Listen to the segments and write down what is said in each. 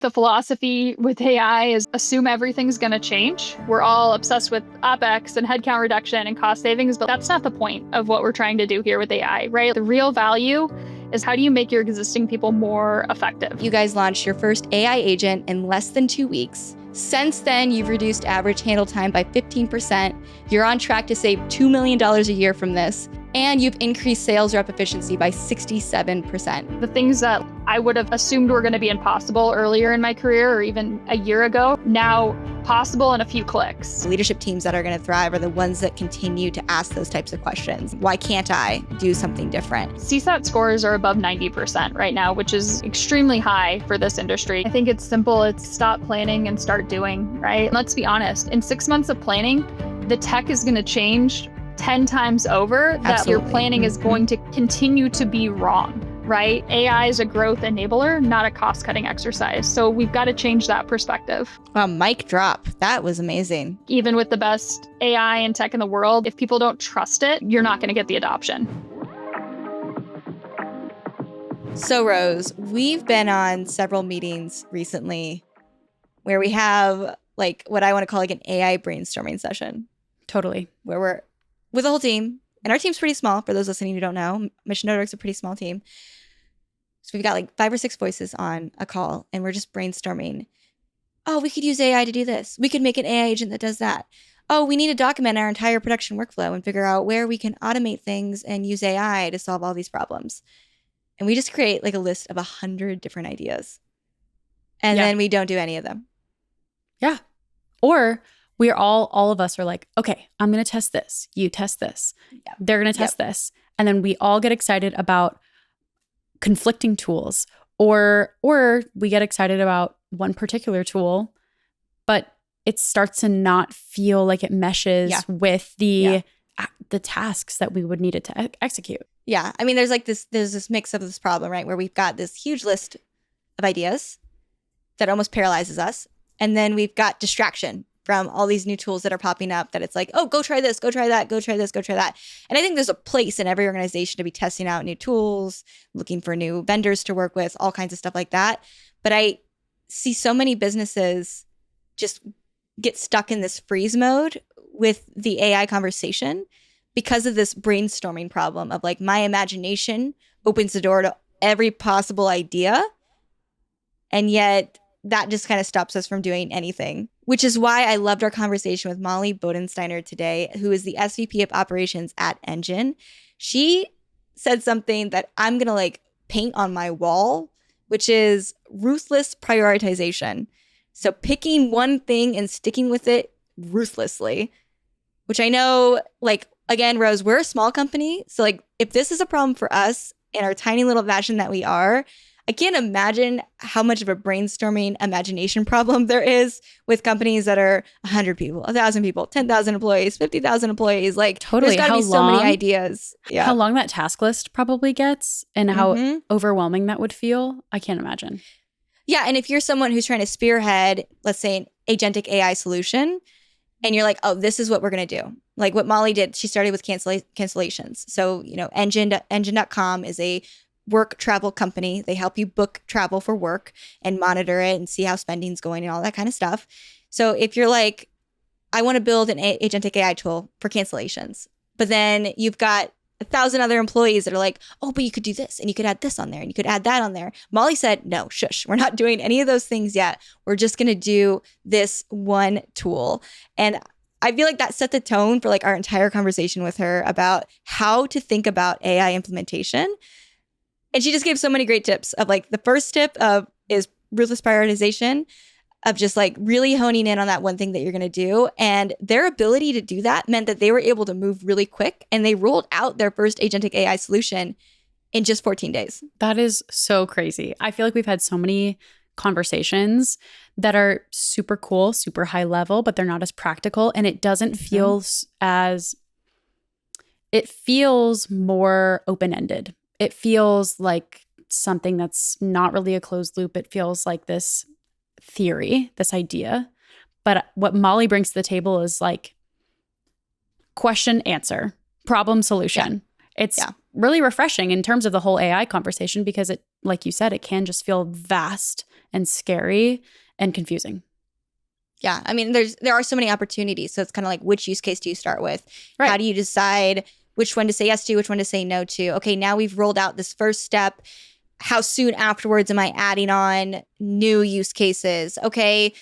The philosophy with AI is assume everything's going to change. We're all obsessed with OpEx and headcount reduction and cost savings, but that's not the point of what we're trying to do here with AI, right? The real value is how do you make your existing people more effective? You guys launched your first AI agent in less than 2 weeks. Since then, you've reduced average handle time by 15%. You're on track to save $2 million a year from this. And you've increased sales rep efficiency by 67%. The things that I would have assumed were going to be impossible earlier in my career or even a year ago, now possible in a few clicks. Leadership teams that are going to thrive are the ones that continue to ask those types of questions. Why can't I do something different? CSAT scores are above 90% right now, which is extremely high for this industry. I think it's simple. It's stop planning and start doing, right? Let's be honest. In 6 months of planning, the tech is going to change 10 times over. Absolutely. That your planning is going to continue to be wrong, right? AI is a growth enabler, not a cost-cutting exercise. So we've got to change that perspective. Wow, mic drop. That was amazing. Even with the best AI and tech in the world, if people don't trust it, you're not going to get the adoption. So Rose, we've been on several meetings recently where we have like what I want to call like an AI brainstorming session. Totally. Where we're with the whole team. And our team's pretty small, for those listening who don't know. Mission Network's a pretty small team. So we've got like 5 or 6 voices on a call, and we're just brainstorming. Oh, we could use AI to do this. We could make an AI agent that does that. Oh, we need to document our entire production workflow and figure out where we can automate things and use AI to solve all these problems. And we just create like a list of 100 different ideas. And then we don't do any of them. Yeah. Or we're all of us are like, okay, I'm going to test this. You test this. Yep. They're going to test this. And then we all get excited about conflicting tools or we get excited about one particular tool, but it starts to not feel like it meshes with the tasks that we would need it to execute. Yeah. I mean, there's this mix of this problem, right? Where we've got this huge list of ideas that almost paralyzes us. And then we've got distraction from all these new tools that are popping up that it's like, oh, go try this, go try that, go try this, go try that. And I think there's a place in every organization to be testing out new tools, looking for new vendors to work with, all kinds of stuff like that. But I see so many businesses just get stuck in this freeze mode with the AI conversation because of this brainstorming problem of like my imagination opens the door to every possible idea. And yet that just kind of stops us from doing anything, which is why I loved our conversation with Mollie Bodensteiner today, who is the SVP of Operations at Engine. She said something that I'm going to like paint on my wall, which is ruthless prioritization. So picking one thing and sticking with it ruthlessly, which I know, like, again, Rose, we're a small company. So like if this is a problem for us in our tiny little fashion that we are, I can't imagine how much of a brainstorming imagination problem there is with companies that are 100 people, 1,000 people, 10,000 employees, 50,000 employees. Like, totally. There's got to be so many ideas. Yeah. How long that task list probably gets and how overwhelming that would feel, I can't imagine. Yeah. And if you're someone who's trying to spearhead, let's say, an agentic AI solution, and you're like, oh, this is what we're going to do. Like what Mollie did, she started with cancellations. So, you know, engine.com is a work travel company. They help you book travel for work and monitor it and see how spending's going and all that kind of stuff. So if you're like, I want to build an agentic AI tool for cancellations, but then you've got 1,000 other employees that are like, oh, but you could do this and you could add this on there and you could add that on there. Mollie said, no, shush, we're not doing any of those things yet. We're just going to do this one tool. And I feel like that set the tone for like our entire conversation with her about how to think about AI implementation. And she just gave so many great tips of like the first tip is ruthless prioritization, of just like really honing in on that one thing that you're going to do. And their ability to do that meant that they were able to move really quick, and they rolled out their first agentic AI solution in just 14 days. That is so crazy. I feel like we've had so many conversations that are super cool, super high level, but they're not as practical. And it doesn't feel it feels more open-ended. It feels like something that's not really a closed loop. It feels like this theory, this idea. But what Mollie brings to the table is like question, answer, problem, solution. Yeah. It's really refreshing in terms of the whole AI conversation because it, like you said, it can just feel vast and scary and confusing. Yeah. I mean, there are so many opportunities. So it's kind of like, which use case do you start with? Right. How do you decide which one to say yes to, which one to say no to? Okay, now we've rolled out this first step. How soon afterwards am I adding on new use cases? Okay.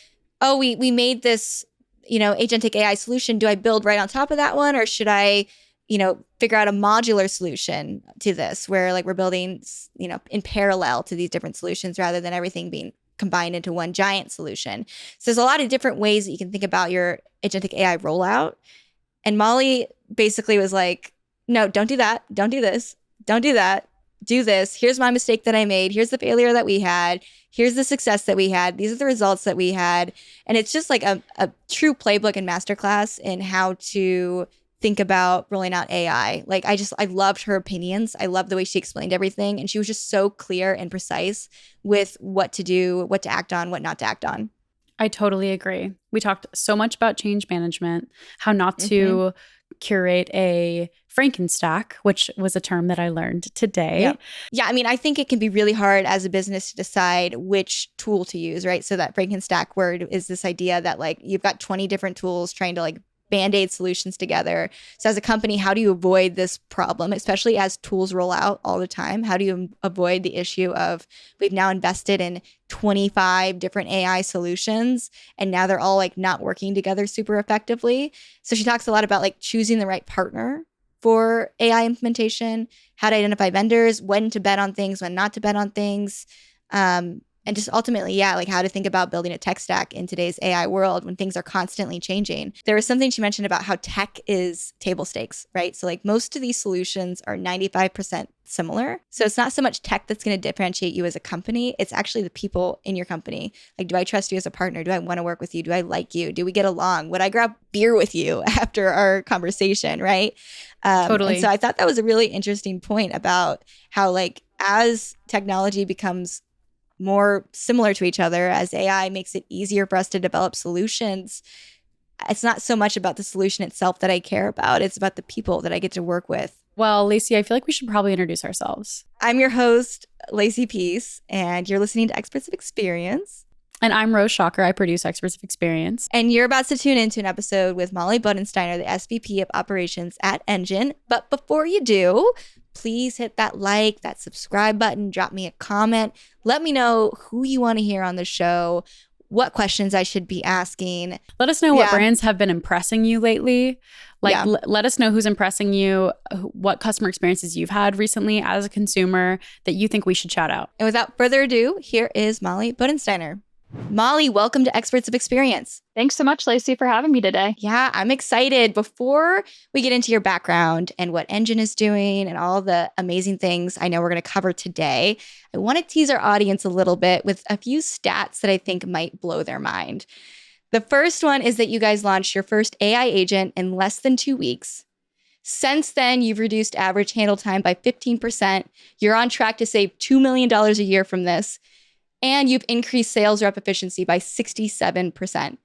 Oh, we made this, agentic AI solution. Do I build right on top of that one, or should I, figure out a modular solution to this where like we're building, in parallel to these different solutions rather than everything being combined into one giant solution. So there's a lot of different ways that you can think about your agentic AI rollout. And Mollie basically was like, no, don't do that. Don't do this. Don't do that. Do this. Here's my mistake that I made. Here's the failure that we had. Here's the success that we had. These are the results that we had. And it's just like a true playbook and masterclass in how to think about rolling out AI. Like I loved her opinions. I loved the way she explained everything. And she was just so clear and precise with what to do, what to act on, what not to act on. I totally agree. We talked so much about change management, how not to curate a Frankenstack, which was a term that I learned today. Yep. Yeah, I mean, I think it can be really hard as a business to decide which tool to use, right? So that Frankenstack word is this idea that like you've got 20 different tools trying to like Band-Aid solutions together. So as a company, how do you avoid this problem, especially as tools roll out all the time? How do you avoid the issue of we've now invested in 25 different AI solutions and now they're all like not working together super effectively? So she talks a lot about like choosing the right partner for AI implementation, how to identify vendors, when to bet on things, when not to bet on things. And just ultimately, yeah, like how to think about building a tech stack in today's AI world when things are constantly changing. There was something she mentioned about how tech is table stakes, right? So like most of these solutions are 95% similar. So it's not so much tech that's going to differentiate you as a company. It's actually the people in your company. Like, do I trust you as a partner? Do I want to work with you? Do I like you? Do we get along? Would I grab beer with you after our conversation, right? Totally. And so I thought that was a really interesting point about how like as technology becomes more similar to each other, as AI makes it easier for us to develop solutions, it's not so much about the solution itself that I care about. It's about the people that I get to work with. Well, Lacey, I feel like we should probably introduce ourselves. I'm your host, Lacey Peace, and you're listening to Experts of Experience. And I'm Rose Shocker. I produce Experts of Experience. And you're about to tune into an episode with Mollie Bodensteiner, the SVP of Operations at Engine. But before you do, please hit that like, that subscribe button, drop me a comment. Let me know who you want to hear on the show, what questions I should be asking. Let us know what brands have been impressing you lately. Like, let us know who's impressing you, what customer experiences you've had recently as a consumer that you think we should shout out. And without further ado, here is Mollie Bodensteiner. Mollie, welcome to Experts of Experience. Thanks so much, Lacey, for having me today. Yeah, I'm excited. Before we get into your background and what Engine is doing and all the amazing things I know we're going to cover today, I want to tease our audience a little bit with a few stats that I think might blow their mind. The first one is that you guys launched your first AI agent in less than 2 weeks. Since then, you've reduced average handle time by 15%. You're on track to save $2 million a year from this. And you've increased sales rep efficiency by 67%.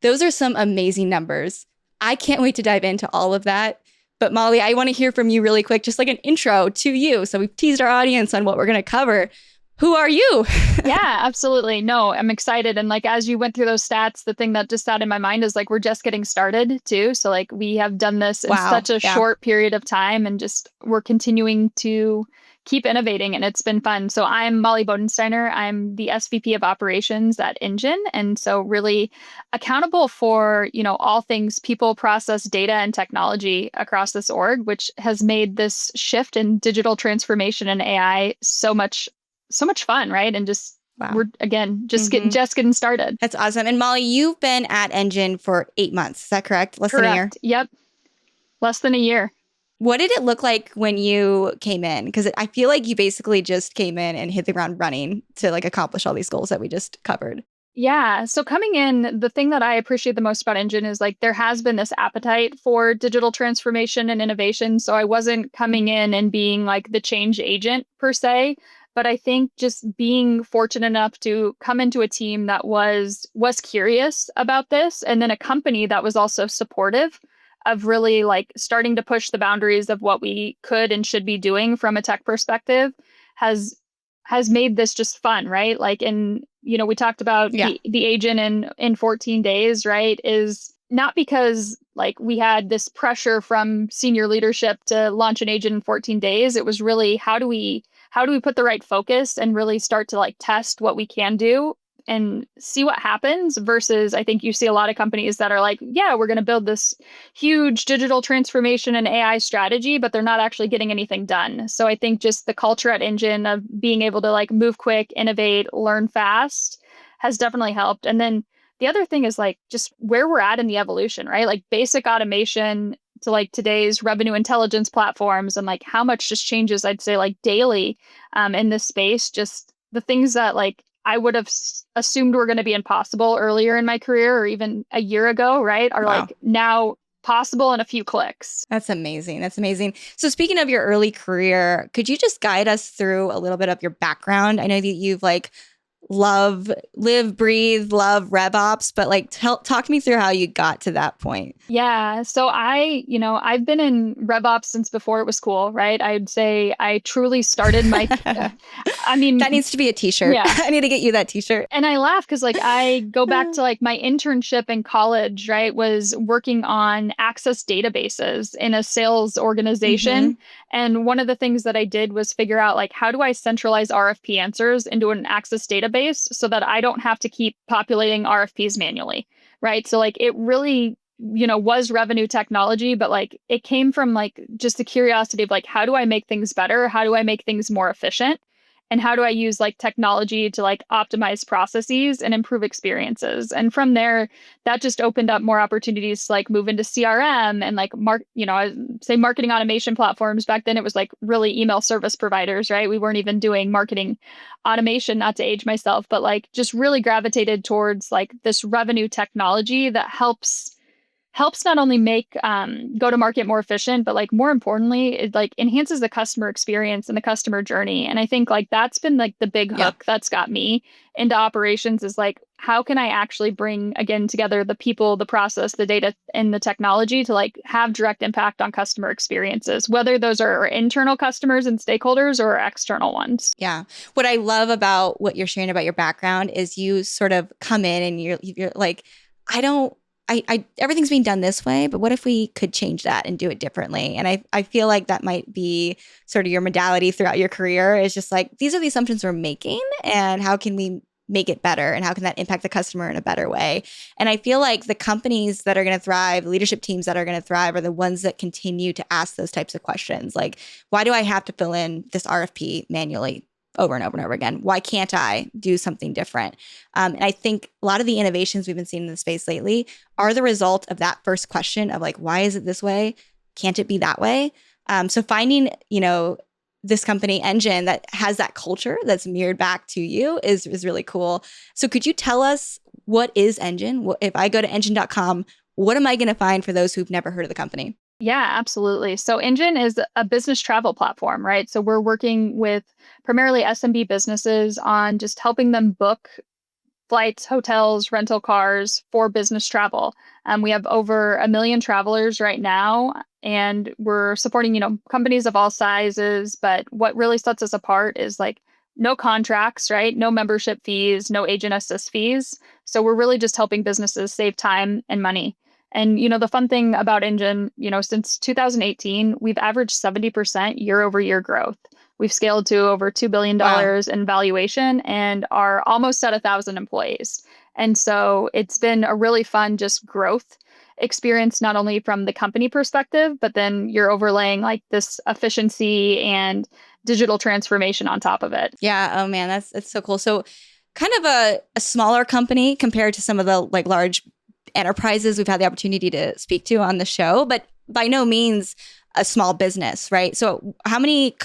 Those are some amazing numbers. I can't wait to dive into all of that. But Mollie, I want to hear from you really quick, just like an intro to you. So we've teased our audience on what we're going to cover. Who are you? Yeah, absolutely. No, I'm excited. And like, as you went through those stats, the thing that just sat in my mind is like, we're just getting started too. So like, we have done this in such a short period of time and just we're continuing to keep innovating and it's been fun. So I'm Mollie Bodensteiner. I'm the SVP of Operations at Engine. And so really accountable for, all things people, process, data, and technology across this org, which has made this shift in digital transformation and AI so much fun, right? And just we're again just getting started. That's awesome. And Mollie, you've been at Engine for 8 months. Is that correct? Less than a year? Yep. Less than a year. What did it look like when you came in? Because I feel like you basically just came in and hit the ground running to like accomplish all these goals that we just covered. Yeah. So coming in, the thing that I appreciate the most about Engine is like there has been this appetite for digital transformation and innovation. So I wasn't coming in and being like the change agent per se. But I think just being fortunate enough to come into a team that was curious about this and then a company that was also supportive of really like starting to push the boundaries of what we could and should be doing from a tech perspective has has made this just fun, right? Like we talked about the agent in 14 days, right? Is not because like we had this pressure from senior leadership to launch an agent in 14 days. It was really how do we put the right focus and really start to like test what we can do and see what happens versus I think you see a lot of companies that are like, yeah, we're going to build this huge digital transformation and AI strategy, but they're not actually getting anything done. So I think just the culture at Engine of being able to like move quick, innovate, learn fast has definitely helped. And then the other thing is like just where we're at in the evolution, right? Like basic automation to like today's revenue intelligence platforms and like how much just changes, I'd say like daily in this space, just the things that like I would have assumed were going to be impossible earlier in my career or even a year ago, right? Are like now possible in a few clicks. That's amazing. That's amazing. So speaking of your early career, could you just guide us through a little bit of your background? I know that you've like live, breathe, love RevOps, but like talk me through how you got to that point. Yeah. So I've been in RevOps since before it was cool, right? I'd say I truly started my, I mean, that needs to be a t-shirt. Yeah. I need to get you that t-shirt. And I laugh because like I go back to like my internship in college, right? Was working on access databases in a sales organization. Mm-hmm. And one of the things that I did was figure out like, how do I centralize RFP answers into an access database so that I don't have to keep populating RFPs manually, right? So like it really was revenue technology, but like it came from like just the curiosity of like, how do I make things better? How do I make things more efficient? And how do I use like technology to like optimize processes and improve experiences? And from there, that just opened up more opportunities to like move into CRM and like I say marketing automation platforms. Back then it was like really email service providers, right? We weren't even doing marketing automation, not to age myself, but like just really gravitated towards like this revenue technology that helps not only make go to market more efficient, but like more importantly, it like enhances the customer experience and the customer journey. And I think like that's been like the big hook that's got me into operations is like, how can I actually bring again together the people, the process, the data, and the technology to like have direct impact on customer experiences, whether those are internal customers and stakeholders or external ones. Yeah. What I love about what you're sharing about your background is you sort of come in and you're like, everything's being done this way, but what if we could change that and do it differently? And I feel like that might be sort of your modality throughout your career is just like, these are the assumptions we're making and how can we make it better? And how can that impact the customer in a better way? And I feel like the companies that are going to thrive, leadership teams that are going to thrive are the ones that continue to ask those types of questions. Like, why do I have to fill in this RFP manually? Over and over and over again. Why can't I do something different? And I think a lot of the innovations we've been seeing in the space lately are the result of that first question of like, why is it this way? Can't it be that way? So finding, this company Engine that has that culture that's mirrored back to you is really cool. So could you tell us what is Engine? If I go to engine.com, what am I going to find for those who've never heard of the company? Yeah, absolutely. So Engine is a business travel platform, right? So we're working with primarily SMB businesses on just helping them book flights, hotels, rental cars for business travel. We have over 1 million travelers right now, and we're supporting, companies of all sizes. But what really sets us apart is like no contracts, right? No membership fees, no agent assist fees. So we're really just helping businesses save time and money. And, the fun thing about Engine, since 2018, we've averaged 70% year over year growth. We've scaled to over $2 billion in valuation and are almost at 1,000 employees. And so it's been a really fun just growth experience, not only from the company perspective, but then you're overlaying like this efficiency and digital transformation on top of it. Yeah. Oh man, that's so cool. So kind of a smaller company compared to some of the like large enterprises we've had the opportunity to speak to on the show, but by no means a small business, right? So how many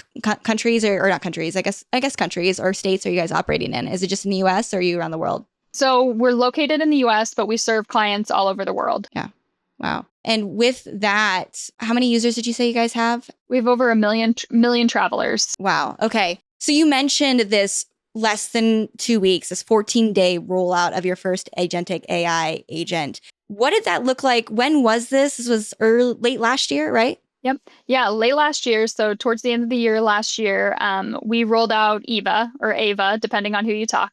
countries or not countries, I guess countries or states are you guys operating in? Is it just in the US or are you around the world? So we're located in the US, but we serve clients all over the world. Yeah. Wow. And with that, how many users did you say you guys have? We have over 1 million travelers. Wow. Okay. So you mentioned this less than 2 weeks, this 14-day rollout of your first agentic AI agent. What did that look like? When was this? This was late last year, right? Yep. Yeah, late last year, so towards the end of the year last year, we rolled out Eva or Ava, depending on who you talk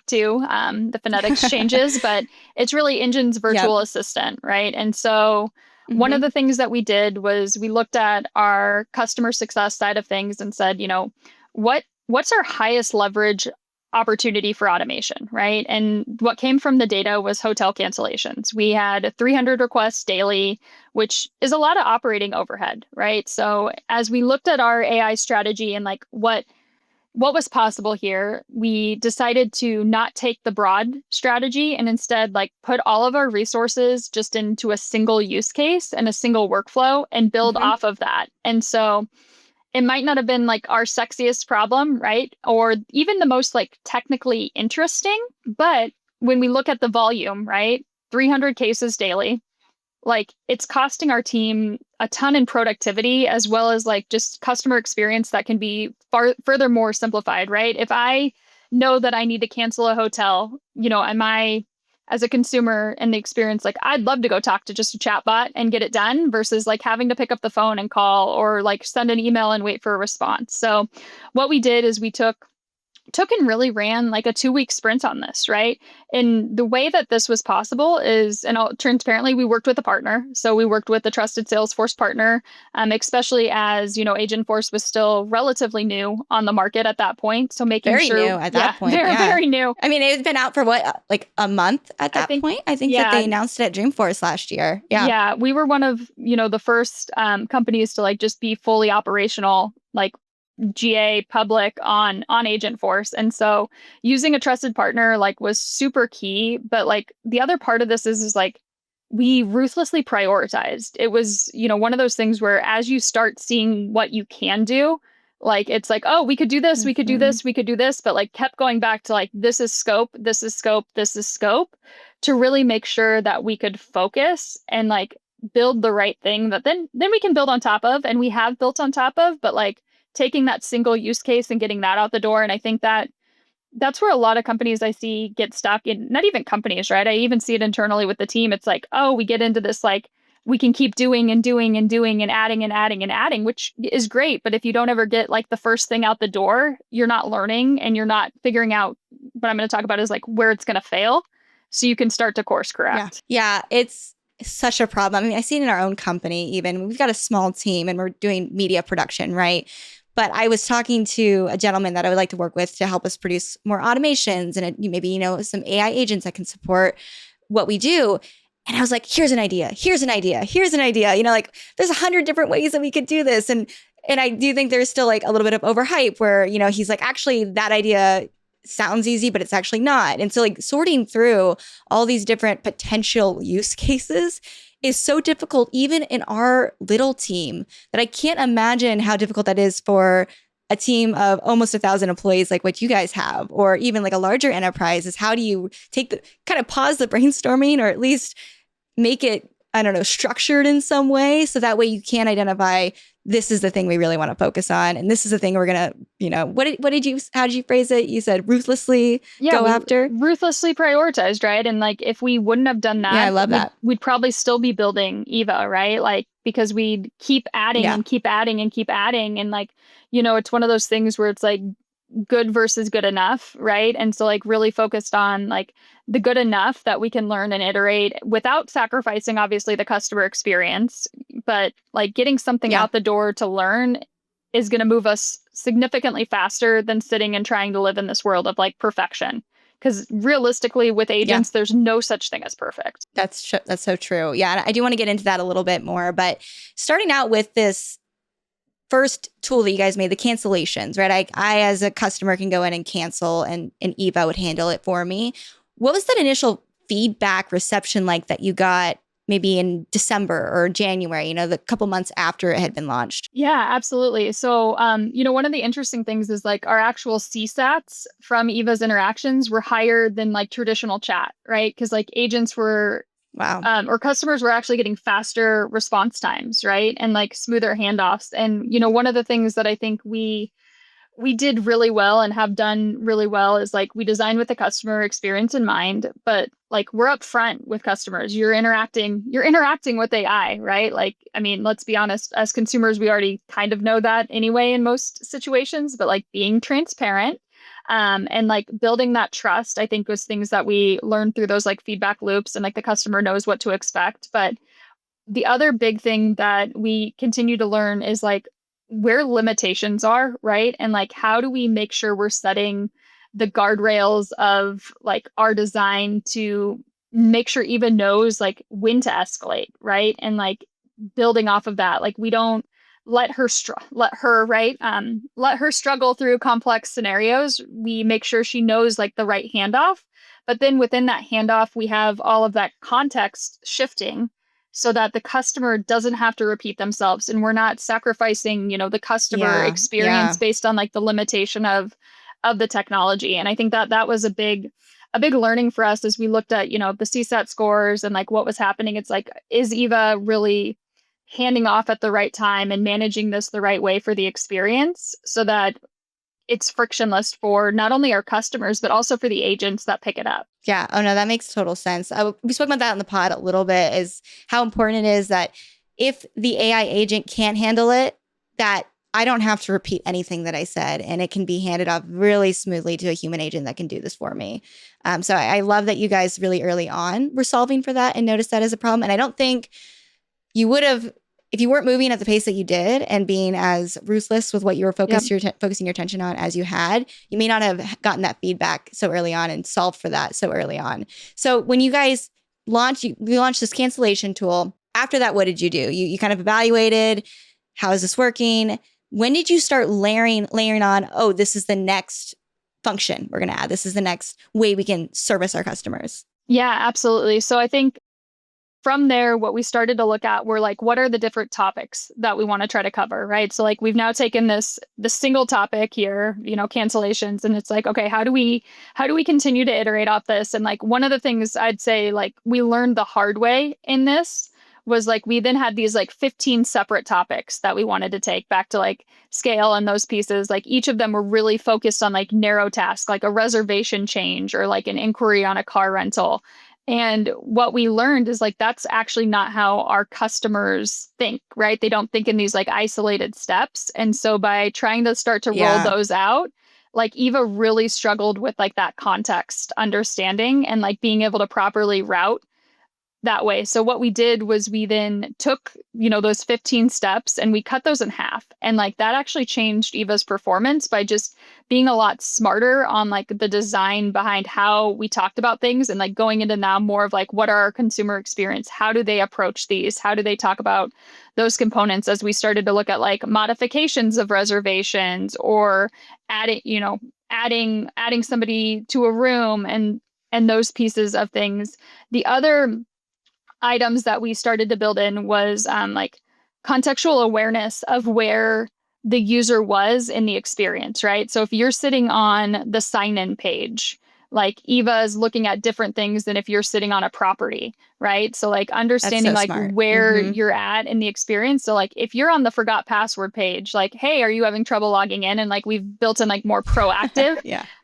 to. The phonetics changes, but it's really Engine's Yep. virtual assistant, right? And so one of the things that we did was we looked at our customer success side of things and said, what's our highest leverage opportunity for automation, right? And what came from the data was hotel cancellations. We had 300 requests daily, which is a lot of operating overhead, right? So as we looked at our AI strategy and like what was possible here, we decided to not take the broad strategy and instead like put all of our resources just into a single use case and a single workflow and build off of that. And so it might not have been like our sexiest problem, right? Or even the most like technically interesting. But when we look at the volume, right? 300 cases daily, like it's costing our team a ton in productivity as well as like just customer experience that can be furthermore simplified, right? If I know that I need to cancel a hotel, am I as a consumer and the experience, like I'd love to go talk to just a chatbot and get it done versus like having to pick up the phone and call or like send an email and wait for a response. So what we did is we took and really ran like a 2-week sprint on this, right? And the way that this was possible is, and transparently, we worked with a partner. So we worked with a trusted Salesforce partner, especially as, Agentforce was still relatively new on the market at that point. So making Very sure. new at that point. Very, very new. I mean, it's been out for what, like a month at that point? I think that they announced it at Dreamforce last year. Yeah. Yeah. We were one of, the first companies to like just be fully operational, like GA public on Agentforce. And so using a trusted partner like was super key. But like the other part of this is like we ruthlessly prioritized. It was, one of those things where as you start seeing what you can do, like it's like, oh, we could do this, we could do this, we could do this, but like kept going back to like this is scope, this is scope, this is scope to really make sure that we could focus and like build the right thing that then we can build on top of, and we have built on top of, but like taking that single use case and getting that out the door. And I think that that's where a lot of companies I see get stuck in, not even companies, right? I even see it internally with the team. It's like, oh, we get into this, like, we can keep doing and doing and doing and adding and adding and adding, which is great. But if you don't ever get like the first thing out the door, you're not learning and you're not figuring out what I'm going to talk about is like where it's going to fail. So you can start to course correct. Yeah, it's such a problem. I mean, I see it in our own company, even. We've got a small team and we're doing media production, right? But I was talking to a gentleman that I would like to work with to help us produce more automations and maybe, some AI agents that can support what we do. And I was like, here's an idea, here's an idea, here's an idea. Like there's 100 different ways that we could do this. And I do think there's still like a little bit of overhype where, he's like, actually that idea sounds easy, but it's actually not. And so like sorting through all these different potential use cases is so difficult, even in our little team, that I can't imagine how difficult that is for a team of almost 1,000 employees like what you guys have, or even like a larger enterprise. Is how do you kind of pause the brainstorming, or at least make it, I don't know, structured in some way, so that way you can identify this is the thing we really want to focus on, and this is the thing we're gonna, how did you phrase it? You said ruthlessly go after. Ruthlessly prioritized, right? And like if we wouldn't have done that, I love that. We'd probably still be building Eva, right? Like because we'd keep adding and keep adding and keep adding, and like it's one of those things where it's like good versus good enough, right? And so like really focused on like the good enough that we can learn and iterate without sacrificing obviously the customer experience, but like getting something out the door to learn is going to move us significantly faster than sitting and trying to live in this world of like perfection. Because realistically with agents, there's no such thing as perfect. That's so true. Yeah, and I do want to get into that a little bit more, but starting out with this first tool that you guys made, the cancellations, right? I as a customer can go in and cancel, and Eva would handle it for me. What was that initial feedback reception like that you got maybe in December or January, the couple months after it had been launched? Yeah, absolutely. So, one of the interesting things is like our actual CSATs from Eva's interactions were higher than like traditional chat, right? Because like agents were or customers were actually getting faster response times, right? And like smoother handoffs. And, one of the things that I think we we did really well and have done really well is like we designed with the customer experience in mind, but like we're upfront with customers. You're interacting with AI, right? Like, I mean, let's be honest, as consumers, we already kind of know that anyway in most situations, but like being transparent and like building that trust, I think was things that we learned through those like feedback loops and like the customer knows what to expect. But the other big thing that we continue to learn is like where limitations are, right? And like how do we make sure we're setting the guardrails of like our design to make sure Eva knows like when to escalate, right? And like building off of that, like we don't let her struggle through complex scenarios. We make sure she knows like the right handoff. But then within that handoff, we have all of that context shifting so that the customer doesn't have to repeat themselves and we're not sacrificing, the customer experience based on like the limitation of the technology. And I think that that was a big learning for us as we looked at, the CSAT scores and like what was happening. It's like, is Eva really handing off at the right time and managing this the right way for the experience so that it's frictionless for not only our customers, but also for the agents that pick it up. Yeah. Oh, no, that makes total sense. We spoke about that in the pod a little bit, is how important it is that if the AI agent can't handle it, that I don't have to repeat anything that I said, and it can be handed off really smoothly to a human agent that can do this for me. So I love that you guys really early on were solving for that and noticed that as a problem. And I don't think you would have, if you weren't moving at the pace that you did and being as ruthless with what you were focusing your attention on as you had, you may not have gotten that feedback so early on and solved for that so early on. So when you guys launched this cancellation tool, after that, what did you do? You kind of evaluated, how is this working? When did you start layering on, oh, this is the next function we're going to add. This is the next way we can service our customers. Yeah, absolutely. So I think from there, what we started to look at were like, what are the different topics that we want to try to cover, right? So like we've now taken the single topic here, cancellations, and it's like, okay, how do we continue to iterate off this? And like one of the things I'd say like we learned the hard way in this was like we then had these like 15 separate topics that we wanted to take back to like scale and those pieces. Like each of them were really focused on like narrow tasks, like a reservation change or like an inquiry on a car rental. And what we learned is like that's actually not how our customers think, right? They don't think in these like isolated steps. And so by trying to start to roll those out, like Eva really struggled with like that context understanding and like being able to properly route that way. So what we did was we then took, those 15 steps and we cut those in half. And like that actually changed Eva's performance by just being a lot smarter on like the design behind how we talked about things and like going into now more of like what are our consumer experience? How do they approach these? How do they talk about those components as we started to look at like modifications of reservations or adding somebody to a room and those pieces of things. The other items that we started to build in was like contextual awareness of where the user was in the experience, right? So if you're sitting on the sign-in page, like Eva is looking at different things than if you're sitting on a property, right? So like understanding like smart. Where you're at in the experience. So like if you're on the forgot password page, like, hey, are you having trouble logging in? And like we've built in like more proactive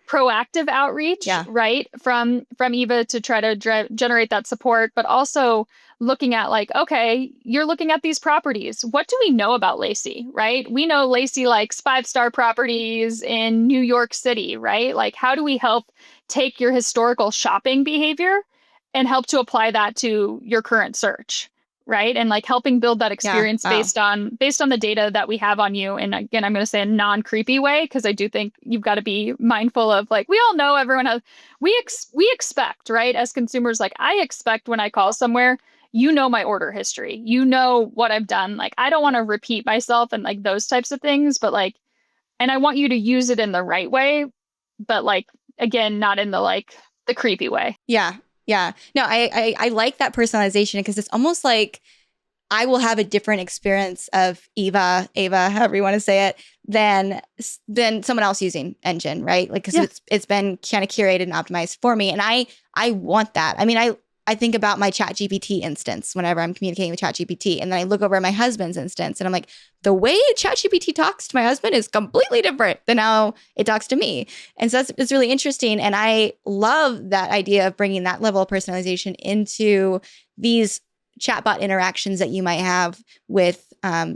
proactive outreach, right, from Eva to try to generate that support, but also looking at like, okay, you're looking at these properties. What do we know about Lacey, right? We know Lacey likes 5-star properties in New York City, right? Like, how do we help take your historical shopping behavior and help to apply that to your current search? Right. And like helping build that experience based on the data that we have on you. And again, I'm going to say a non-creepy way, because I do think you've got to be mindful of like, we all know everyone has, we expect, right, as consumers, like I expect when I call somewhere, my order history, what I've done. Like, I don't want to repeat myself and like those types of things, but like, and I want you to use it in the right way, but like, again, not in the like the creepy way. Yeah. Yeah. No, I like that personalization because it's almost like I will have a different experience of Ava, however you want to say it, than someone else using Engine, right? Like, because it's been kind of curated and optimized for me. And I want that. I mean, I think about my ChatGPT instance whenever I'm communicating with ChatGPT. And then I look over at my husband's instance and I'm like, the way ChatGPT talks to my husband is completely different than how it talks to me. And so it's really interesting. And I love that idea of bringing that level of personalization into these chatbot interactions that you might have with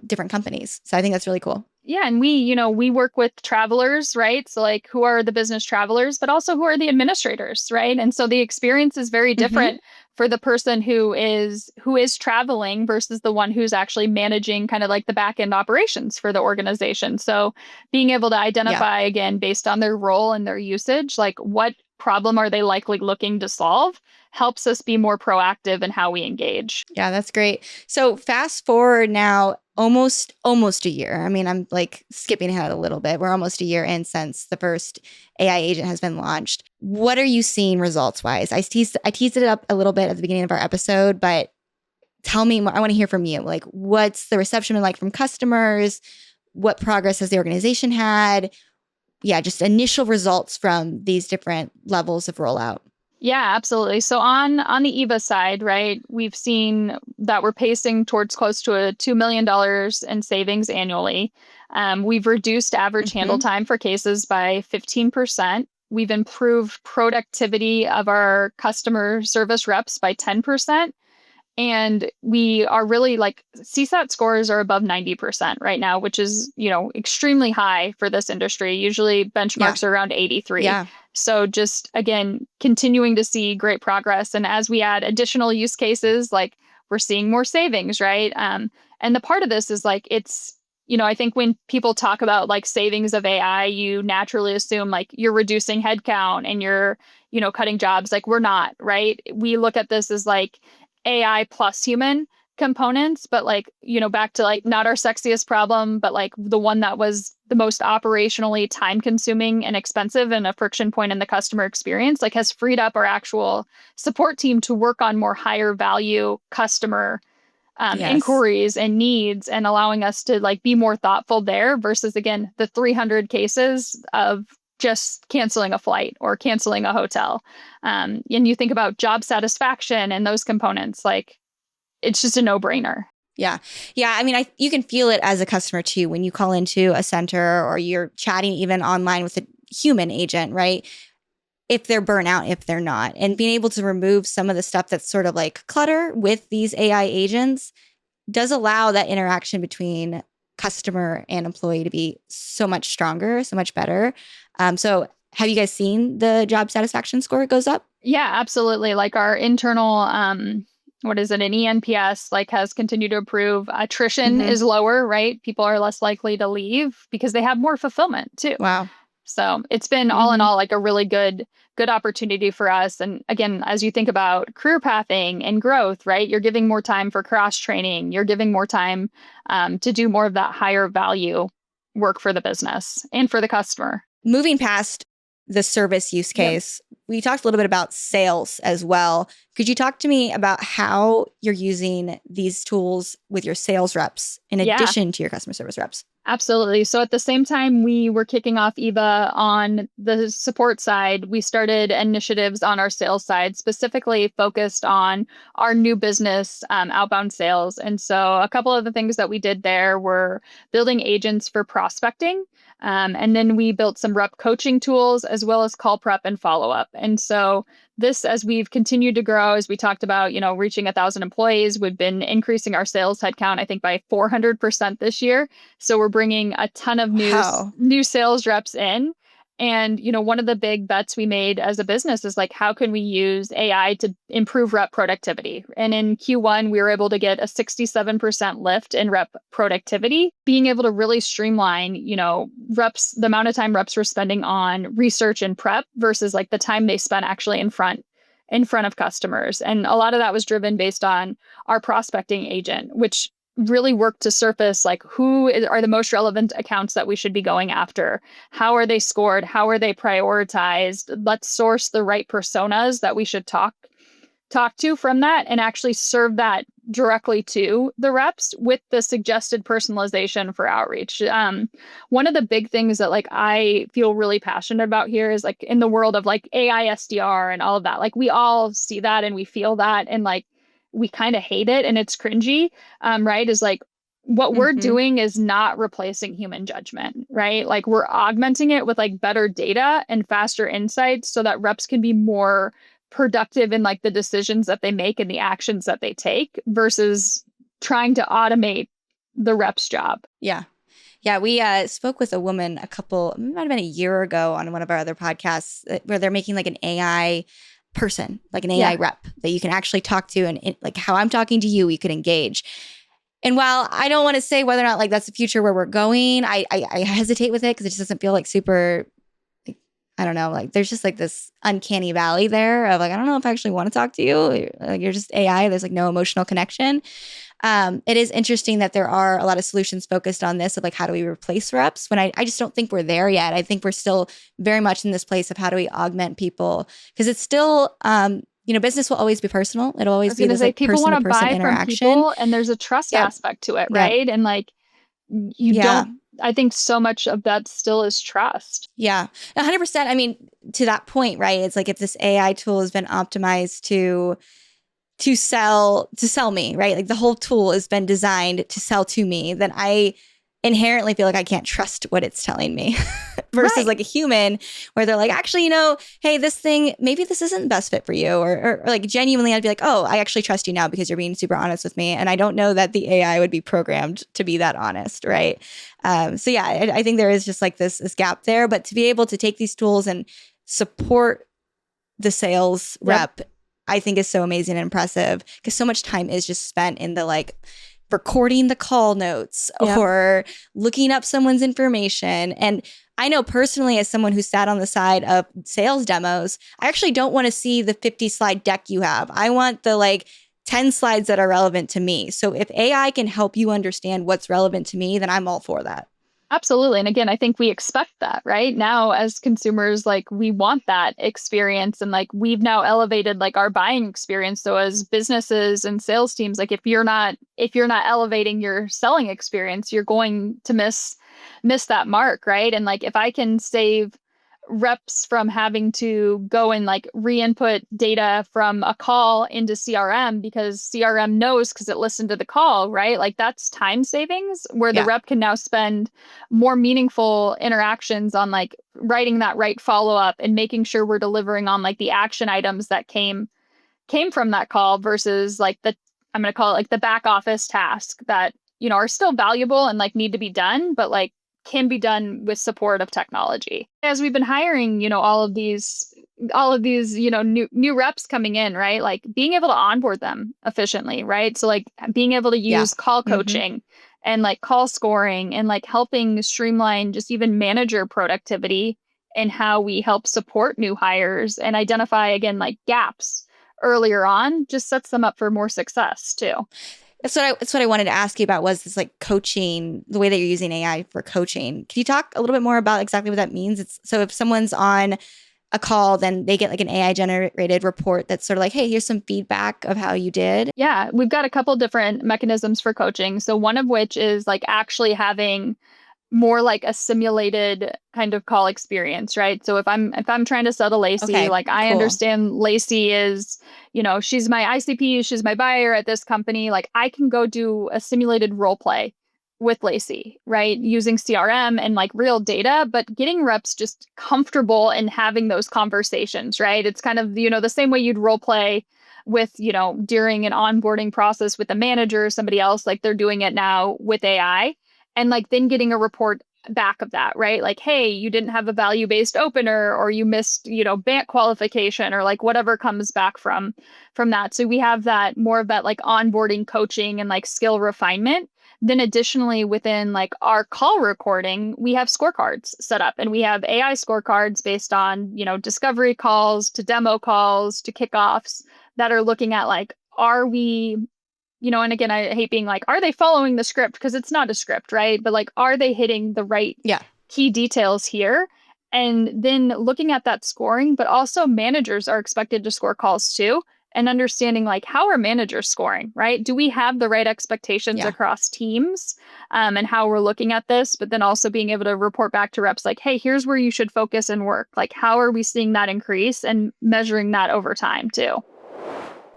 different companies. So I think that's really cool. Yeah, and we work with travelers, right? So like who are the business travelers, but also who are the administrators, right? And so the experience is very different for the person who is traveling versus the one who's actually managing kind of like the back end operations for the organization. So being able to identify again based on their role and their usage, like what problem are they likely looking to solve, helps us be more proactive in how we engage. Yeah, that's great. So fast forward now almost a year. I mean, I'm like skipping ahead a little bit. We're almost a year in since the first AI agent has been launched. What are you seeing results wise? I teased it up a little bit at the beginning of our episode, but tell me more. I want to hear from you. Like, what's the reception been like from customers? What progress has the organization had? Yeah, just initial results from these different levels of rollout. Yeah, absolutely. So on the EVA side, right, we've seen that we're pacing towards close to a $2 million in savings annually. We've reduced average handle time for cases by 15%. We've improved productivity of our customer service reps by 10%. And we are really like CSAT scores are above 90% right now, which is, extremely high for this industry. Usually benchmarks are around 83. Yeah. So just again, continuing to see great progress. And as we add additional use cases, like we're seeing more savings, right? And the part of this is like, it's, I think when people talk about like savings of AI, you naturally assume like you're reducing headcount and you're, cutting jobs. Like we're not, right? We look at this as like AI plus human components, but like, back to like not our sexiest problem, but like the one that was the most operationally time consuming and expensive and a friction point in the customer experience, like has freed up our actual support team to work on more higher value customer inquiries and needs, and allowing us to like be more thoughtful there versus again, the 300 cases of just canceling a flight or canceling a hotel. And you think about job satisfaction and those components, like it's just a no-brainer. Yeah. Yeah. I mean, you can feel it as a customer too when you call into a center or you're chatting even online with a human agent, right? If they're burnout, if they're not. And being able to remove some of the stuff that's sort of like clutter with these AI agents does allow that interaction between customer and employee to be so much stronger, so much better. So have you guys seen the job satisfaction score goes up? Yeah, absolutely. Like our internal, an eNPS, like has continued to improve. Attrition is lower, right? People are less likely to leave because they have more fulfillment too. Wow. So it's been all in all like a really good opportunity for us. And again, as you think about career pathing and growth, right, you're giving more time for cross training. You're giving more time to do more of that higher value work for the business and for the customer. Moving past the service use case, we talked a little bit about sales as well. Could you talk to me about how you're using these tools with your sales reps in addition to your customer service reps? Absolutely. So at the same time we were kicking off EVA on the support side, we started initiatives on our sales side, specifically focused on our new business outbound sales. And so a couple of the things that we did there were building agents for prospecting. And then we built some rep coaching tools as well as call prep and follow up. And so this, as we've continued to grow, as we talked about, reaching 1,000 employees, we've been increasing our sales headcount, I think, by 400% this year. So we're bringing a ton of new sales reps in. And, one of the big bets we made as a business is like, how can we use AI to improve rep productivity? And in Q1, we were able to get a 67% lift in rep productivity, being able to really streamline, reps, the amount of time reps were spending on research and prep versus like the time they spent actually in front of customers. And a lot of that was driven based on our prospecting agent, which really work to surface like who are the most relevant accounts that we should be going after. How are they scored? How are they prioritized? Let's source the right personas that we should talk to from that and actually serve that directly to the reps with the suggested personalization for outreach. One of the big things that like I feel really passionate about here is like in the world of like AI SDR and all of that, like we all see that and we feel that and like we kind of hate it and it's cringy, right? Is like what we're doing is not replacing human judgment, right? Like we're augmenting it with like better data and faster insights so that reps can be more productive in like the decisions that they make and the actions that they take versus trying to automate the rep's job. Yeah. Yeah, we spoke with a woman it might have been a year ago on one of our other podcasts where they're making like an AI person, like an AI rep that you can actually talk to and like how I'm talking to you, we could engage. And while I don't want to say whether or not like that's the future where we're going, I hesitate with it because it just doesn't feel like super, like, I don't know, like there's just like this uncanny valley there of like, I don't know if I actually want to talk to you. Like you're just AI. There's like no emotional connection. It is interesting that there are a lot of solutions focused on this of like, how do we replace reps? When I just don't think we're there yet. I think we're still very much in this place of how do we augment people? Because it's still, business will always be personal. It'll always be this like people want to buy from people and there's a trust aspect to it, right? And like you don't, I think so much of that still is trust. Yeah, 100%. I mean, to that point, right? It's like if this AI tool has been optimized to sell me, right? Like the whole tool has been designed to sell to me, then I inherently feel like I can't trust what it's telling me versus like a human where they're like, actually, hey, this thing, maybe this isn't the best fit for you. Or like genuinely, I'd be like, oh, I actually trust you now because you're being super honest with me. And I don't know that the AI would be programmed to be that honest, right? So yeah, I think there is just like this gap there. But to be able to take these tools and support the sales rep, I think is so amazing and impressive because so much time is just spent in the like recording the call notes or looking up someone's information. And I know personally, as someone who sat on the side of sales demos, I actually don't want to see the 50 slide deck you have. I want the like 10 slides that are relevant to me. So if AI can help you understand what's relevant to me, then I'm all for that. Absolutely. And again, I think we expect that right now as consumers, like we want that experience. And like we've now elevated like our buying experience. So as businesses and sales teams, like if you're not elevating your selling experience, you're going to miss that mark. Right. And like if I can save reps from having to go and like re-input data from a call into CRM because CRM knows because it listened to the call, right? Like that's time savings where the rep can now spend more meaningful interactions on like writing that right follow-up and making sure we're delivering on like the action items that came from that call versus like I'm going to call it like the back office task that, are still valuable and like need to be done, but like can be done with support of technology. As we've been hiring, all of these, new reps coming in, right? Like being able to onboard them efficiently, right? So like being able to use call coaching and like call scoring and like helping streamline just even manager productivity and how we help support new hires and identify again, like gaps earlier on just sets them up for more success too. That's what I wanted to ask you about was this like coaching, the way that you're using AI for coaching. Can you talk a little bit more about exactly what that means? So if someone's on a call, then they get like an AI generated report that's sort of like, hey, here's some feedback of how you did. Yeah, we've got a couple different mechanisms for coaching. So one of which is like actually having more like a simulated kind of call experience, right? So if I'm trying to sell to Lacey, I understand Lacey is, she's my ICP, she's my buyer at this company. Like I can go do a simulated role play with Lacey, right? Using CRM and like real data, but getting reps just comfortable in having those conversations, right? It's kind of, the same way you'd role play with, during an onboarding process with a manager or somebody else, like they're doing it now with AI. And like then getting a report back of that, right? Like, hey, you didn't have a value-based opener or you missed, BANT qualification or like whatever comes back from that. So we have that more of that like onboarding coaching and like skill refinement. Then additionally within like our call recording, we have scorecards set up and we have AI scorecards based on, discovery calls to demo calls to kickoffs that are looking at like, are we and again, I hate being like, are they following the script? Because it's not a script, right? But like, are they hitting the right key details here? And then looking at that scoring, but also managers are expected to score calls too. and understanding like how are managers scoring, right? Do we have the right expectations across teams and how we're looking at this, but then also being able to report back to reps like, hey, here's where you should focus and work. Like, how are we seeing that increase and measuring that over time too?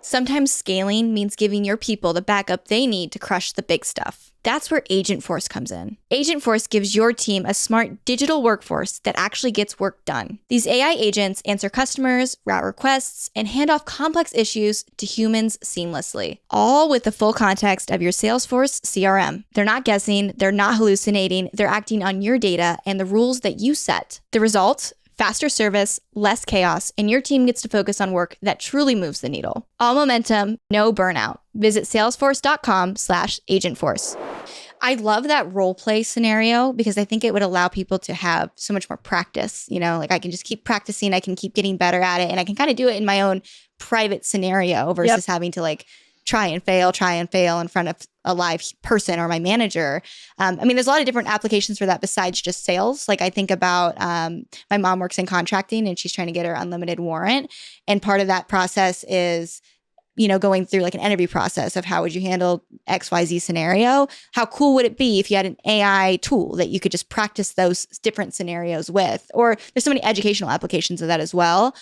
Sometimes scaling means giving your people the backup they need to crush the big stuff. That's where Agentforce comes in. Agentforce gives your team a smart digital workforce that actually gets work done. These AI agents answer customers, route requests, and hand off complex issues to humans seamlessly, all with the full context of your Salesforce CRM. They're not guessing, they're not hallucinating, they're acting on your data and the rules that you set. The result? Faster service, less chaos, and your team gets to focus on work that truly moves the needle. All momentum, no burnout. Visit salesforce.com/agentforce. I love that role play scenario because I think it would allow people to have so much more practice. You know, like I can just keep practicing, I can keep getting better at it, and I can kind of do it in my own private scenario versus having to like try and fail in front of a live person or my manager. I mean, there's a lot of different applications for that besides just sales. Like I think about my mom works in contracting and she's trying to get her unlimited warrant. And part of that process is, you know, going through like an interview process of how would you handle XYZ scenario? How cool would it be if you had an AI tool that you could just practice those different scenarios with? Or there's so many educational applications of that as well.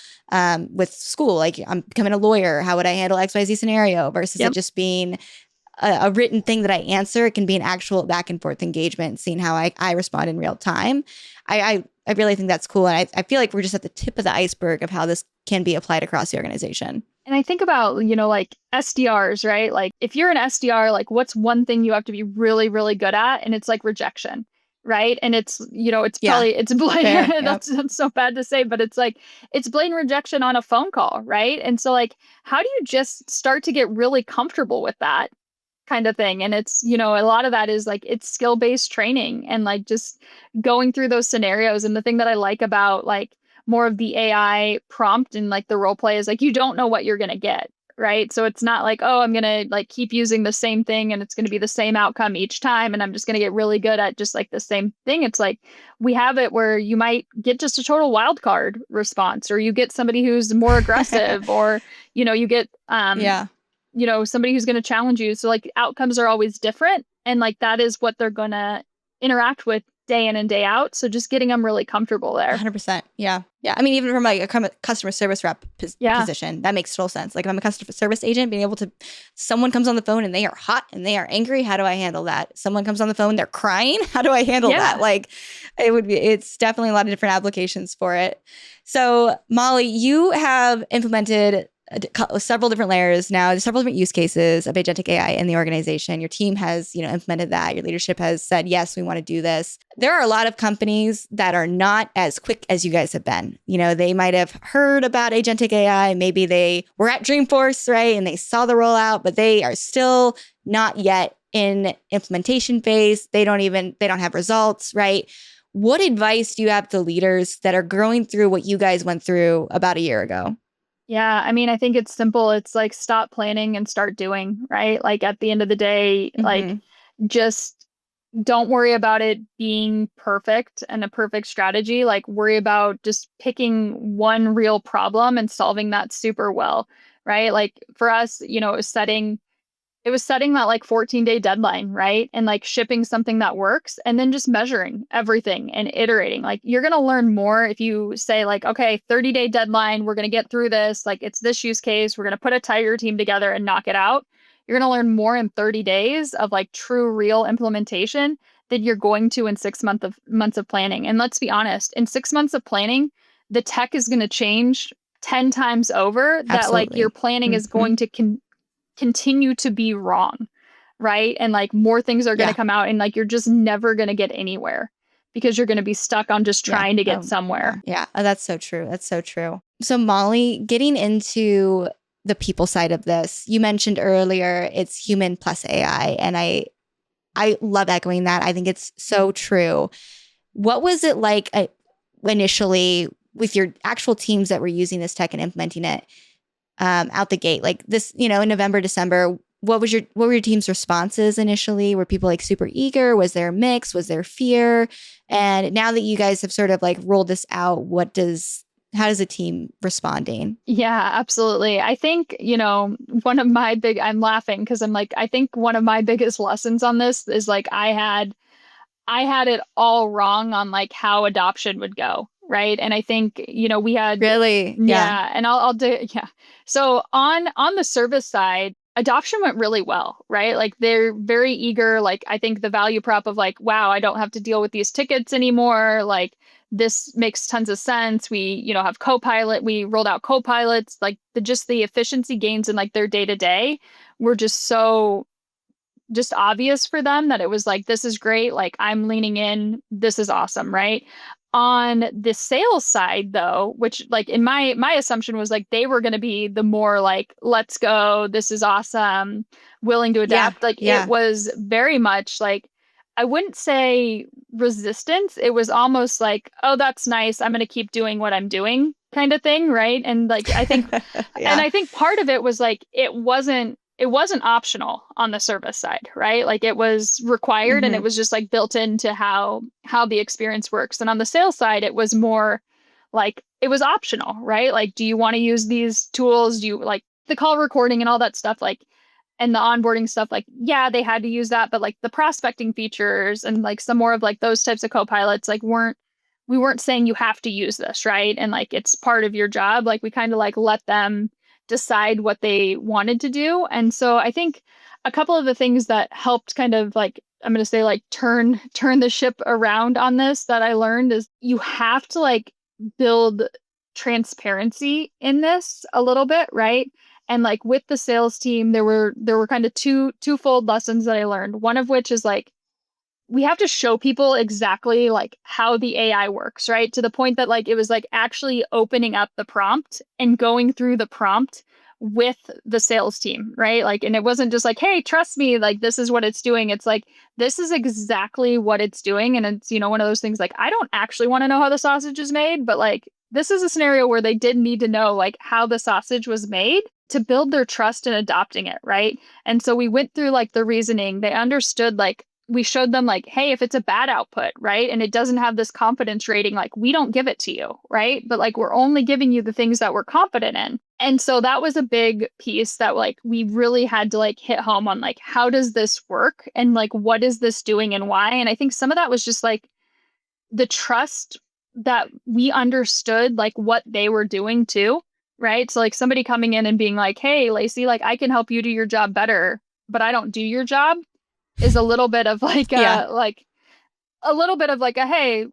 With school, like I'm becoming a lawyer, how would I handle XYZ scenario versus it just being a written thing that I answer? It can be an actual back and forth engagement, seeing how I respond in real time. I really think that's cool. And I feel like we're just at the tip of the iceberg of how this can be applied across the organization. And I think about, you know, like SDRs, right? Like if you're an SDR, like what's one thing you have to be really, really good at? And it's like rejection, right? And it's, you know, it's probably, it's blatant. That's so bad to say, but it's like, it's blatant rejection on a phone call, right? And so like, how do you just start to get really comfortable with that kind of thing? And it's, you know, a lot of that is like, it's skill-based training and like just going through those scenarios. And the thing that I like about like, more of the AI prompt and like the role play is like, you don't know what you're going to get, right? So it's not like, oh, I'm going to like keep using the same thing and it's going to be the same outcome each time. And I'm just going to get really good at just like the same thing. It's like, we have it where you might get just a total wild card response, or you get somebody who's more aggressive, or, you know, you get, you know, somebody who's going to challenge you. So like outcomes are always different. And like, that is what they're going to interact with day in and day out. So just getting them really comfortable there. 100%. Yeah. Yeah. I mean, even from like a customer service rep position, that makes total sense. Like if I'm a customer service agent, being able to, someone comes on the phone and they are hot and they are angry. How do I handle that? Someone comes on the phone, they're crying. How do I handle that? Like it's definitely a lot of different applications for it. So Mollie, you have implemented several different layers now. There's several different use cases of agentic AI in the organization. Your team has, you know, implemented that. Your leadership has said, yes, we want to do this. There are a lot of companies that are not as quick as you guys have been. You know, they might have heard about agentic AI. Maybe they were at Dreamforce, right? And they saw the rollout, but they are still not yet in implementation phase. They don't have results, right? What advice do you have to leaders that are going through what you guys went through about a year ago? Yeah, I mean, I think it's simple. It's like stop planning and start doing, right? Like at the end of the day, like just don't worry about it being perfect and a perfect strategy. Like worry about just picking one real problem and solving that super well, right? Like for us, you know, it was setting that like 14-day deadline, right? And like shipping something that works and then just measuring everything and iterating. Like you're going to learn more if you say like, okay, 30-day deadline, we're going to get through this. Like it's this use case, we're going to put a tiger team together and knock it out. You're going to learn more in 30 days of like true real implementation than you're going to in 6 months of planning. And let's be honest, in 6 months of planning, the tech is going to change 10 times over. That like your planning is going to continue to be wrong, right? And like more things are going to come out and like you're just never going to get anywhere because you're going to be stuck on just trying to get somewhere. Yeah. Oh, that's so true. That's so true. So Mollie, getting into the people side of this, you mentioned earlier it's human plus AI, and I love echoing that. I think it's so true. What was it like initially with your actual teams that were using this tech and implementing it? Out the gate, like this, you know, in November, December, what were your team's responses initially? Were people like super eager? Was there a mix? Was there fear? And now that you guys have sort of like rolled this out, what does how does the team responding? Yeah, absolutely. I think, I'm laughing because I'm like, I think one of my biggest lessons on this is like I had it all wrong on like how adoption would go, right? And I think, we had Really? Yeah. yeah, and I'll do yeah. So on the service side, adoption went really well, right? Like they're very eager. Like I think the value prop of like, wow, I don't have to deal with these tickets anymore. Like this makes tons of sense. We, have Copilot. We rolled out Copilots. Like the efficiency gains in like their day to day were just obvious for them that it was like, this is great. Like I'm leaning in. This is awesome, right? On the sales side though, which like in my assumption was like they were going to be the more like, let's go, this is awesome, willing to Yeah. adapt. Like it Yeah. was very much like, I wouldn't say resistance. It was almost like, oh, that's nice. I'm going to keep doing what I'm doing kind of thing, right? And like and Yeah. I think part of it was like it wasn't optional on the service side, right? Like it was required and it was just like built into how the experience works. And on the sales side, it was more like it was optional, right? Like, do you want to use these tools? Do you like the call recording and all that stuff? Like, and the onboarding stuff, like, yeah, they had to use that, but like the prospecting features and like some more of like those types of co-pilots, like we weren't saying you have to use this, right? And like it's part of your job. Like we kind of like let them decide what they wanted to do. And so I think a couple of the things that helped kind of like I'm going to say like turn the ship around on this that I learned is you have to like build transparency in this a little bit, right? And like with the sales team there were kind of twofold lessons that I learned. One of which is like we have to show people exactly like how the AI works, right? To the point that like it was like actually opening up the prompt and going through the prompt with the sales team, right? Like, and it wasn't just like, hey, trust me, like this is what it's doing. It's like, this is exactly what it's doing. And it's, one of those things like, I don't actually want to know how the sausage is made, but like, this is a scenario where they did need to know like how the sausage was made to build their trust in adopting it, right? And so we went through like the reasoning. They understood like we showed them like, hey, if it's a bad output, right? And it doesn't have this confidence rating, like we don't give it to you, right? But like we're only giving you the things that we're confident in. And so that was a big piece that like we really had to like hit home on like, how does this work? And like, what is this doing and why? And I think some of that was just like the trust that we understood like what they were doing too, right? So like somebody coming in and being like, hey, Lacey, like I can help you do your job better, but I don't do your job is a little bit of like Yeah. a little bit of like a hey,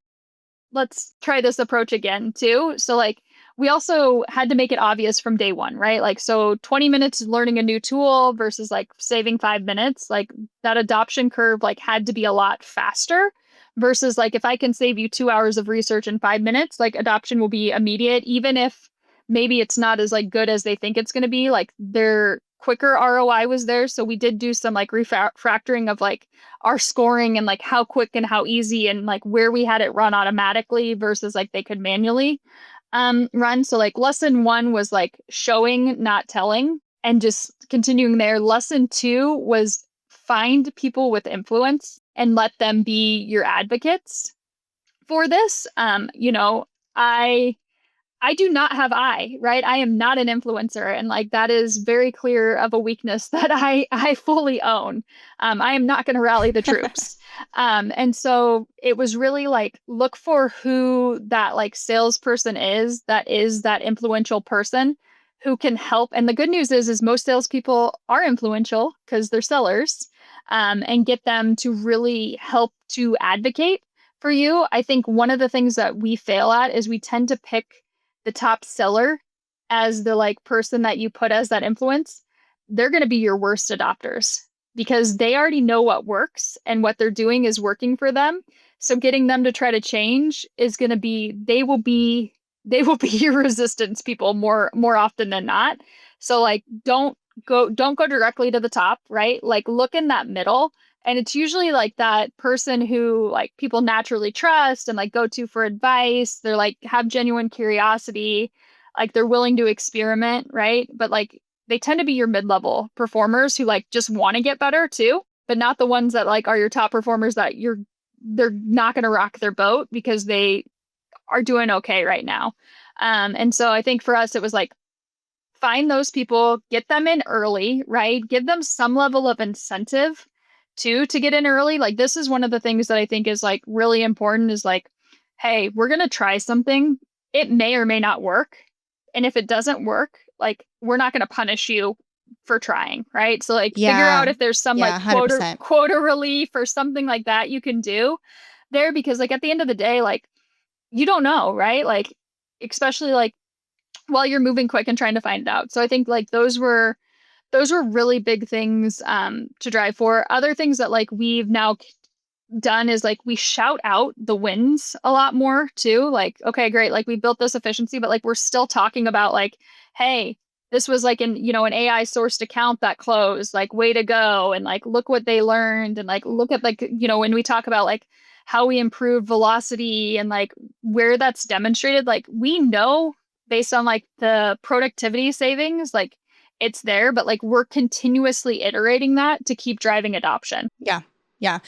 let's try this approach again too. So like we also had to make it obvious from day one, right? Like so 20 minutes learning a new tool versus like saving 5 minutes, like that adoption curve like had to be a lot faster versus like if I can save you 2 hours of research in 5 minutes, like adoption will be immediate, even if maybe it's not as like good as they think it's going to be. Like their quicker ROI was there. So we did do some like refactoring of like our scoring and like how quick and how easy and like where we had it run automatically versus like they could manually run. So like lesson 1 was like showing, not telling, and just continuing there. Lesson 2 was find people with influence and let them be your advocates for this. I do not have right? I am not an influencer. And like that is very clear of a weakness that I fully own. I am not going to rally the troops. And so it was really like look for who that like salesperson is that influential person who can help. And the good news is most salespeople are influential because they're sellers, and get them to really help to advocate for you. I think one of the things that we fail at is we tend to pick the top seller as the like person that you put as that influence. They're going to be your worst adopters because they already know what works and what they're doing is working for them. So getting them to try to change is going to be they will be your resistance people more often than not. So like don't go directly to the top, right? Like look in that middle. And it's usually like that person who like people naturally trust and like go to for advice. They're like have genuine curiosity, like they're willing to experiment, right? But like they tend to be your mid-level performers who like just want to get better too, but not the ones that like are your top performers that they're not going to rock their boat because they are doing okay right now. And so I think for us, it was like, find those people, get them in early, right? Give them some level of incentive to get in early. Like this is one of the things that I think is like really important is like, hey, we're going to try something. It may or may not work. And if it doesn't work, like we're not going to punish you for trying, right? So like figure out Yeah. if there's some Yeah, like 100%. quota relief or something like that you can do there because like at the end of the day, like you don't know, right? Like especially like while you're moving quick and trying to find it out. So I think like those were really big things to drive for. Other things that like we've now done is like we shout out the wins a lot more too. Like, okay, great. Like we built this efficiency, but like we're still talking about like, hey, this was like an AI sourced account that closed, like way to go. And like look what they learned. And like look at like, when we talk about like how we improve velocity and like where that's demonstrated, like we know based on like the productivity savings, like it's there, but like we're continuously iterating that to keep driving adoption. Yeah. Yeah.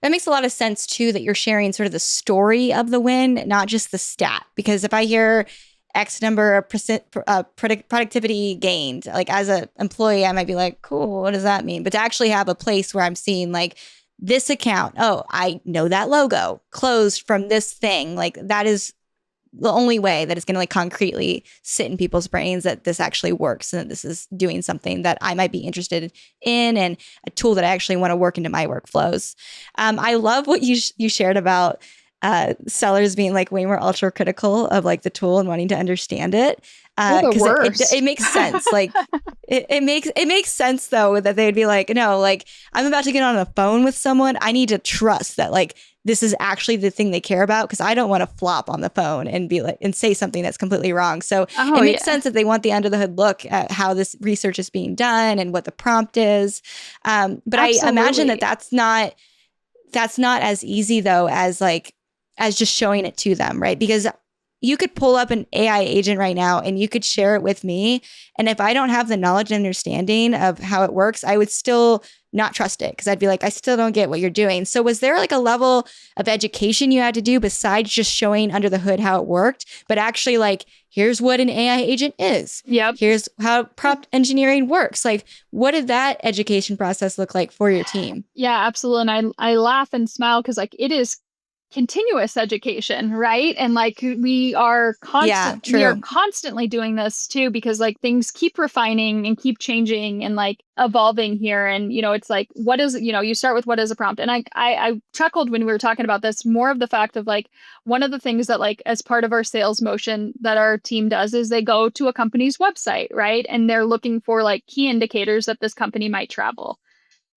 That makes a lot of sense too, that you're sharing sort of the story of the win, not just the stat. Because if I hear X number of percent productivity gained, like as an employee, I might be like, cool, what does that mean? But to actually have a place where I'm seeing like this account, oh, I know that logo closed from this thing, like that is the only way that it's going to like concretely sit in people's brains that this actually works and that this is doing something that I might be interested in and a tool that I actually want to work into my workflows. I love what you shared about sellers being like way more ultra critical of like the tool and wanting to understand it. Because it makes sense. Like it makes sense though that they'd be like, no, like I'm about to get on a phone with someone. I need to trust that like this is actually the thing they care about because I don't want to flop on the phone and be like and say something that's completely wrong. So it makes sense that they want the under the hood look at how this research is being done and what the prompt is. But absolutely. I imagine that that's not as easy though as just showing it to them, right? Because you could pull up an AI agent right now and you could share it with me. And if I don't have the knowledge and understanding of how it works, I would still not trust it because I'd be like, I still don't get what you're doing. So was there like a level of education you had to do besides just showing under the hood how it worked, but actually like, here's what an AI agent is. Yep. Here's how prompt engineering works. Like, what did that education process look like for your team? Yeah, absolutely. And I laugh and smile because like it is continuous education, right? And like we are constantly doing this too because like things keep refining and keep changing and like evolving here. And it's like what is you start with what is a prompt. And I chuckled when we were talking about this, more of the fact of like one of the things that like as part of our sales motion that our team does is they go to a company's website, right? And they're looking for like key indicators that this company might travel.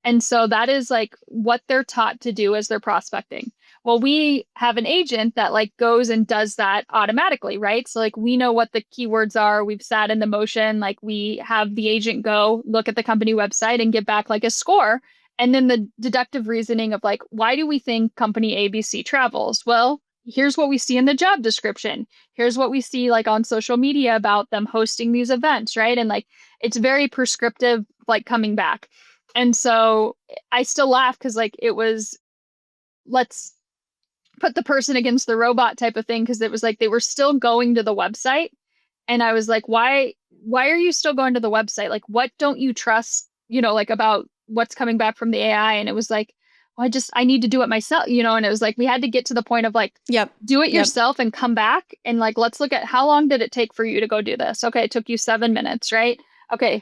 And so that is like what they're taught to do as they're prospecting. Well, we have an agent that like goes and does that automatically, right? So like we know what the keywords are. We've sat in the motion, like we have the agent go look at the company website and get back like a score. And then the deductive reasoning of like, why do we think company ABC travels? Well, here's what we see in the job description. Here's what we see like on social media about them hosting these events, right? And like it's very prescriptive, like coming back. And so I still laugh because like it was, let's put the person against the robot type of thing. Cause it was like, they were still going to the website. And I was like, why are you still going to the website? Like, what don't you trust, like about what's coming back from the AI? And it was like, well, I need to do it myself, and it was like, we had to get to the point of like, do it yourself and come back. And like, let's look at how long did it take for you to go do this? Okay. It took you 7 minutes, right? Okay.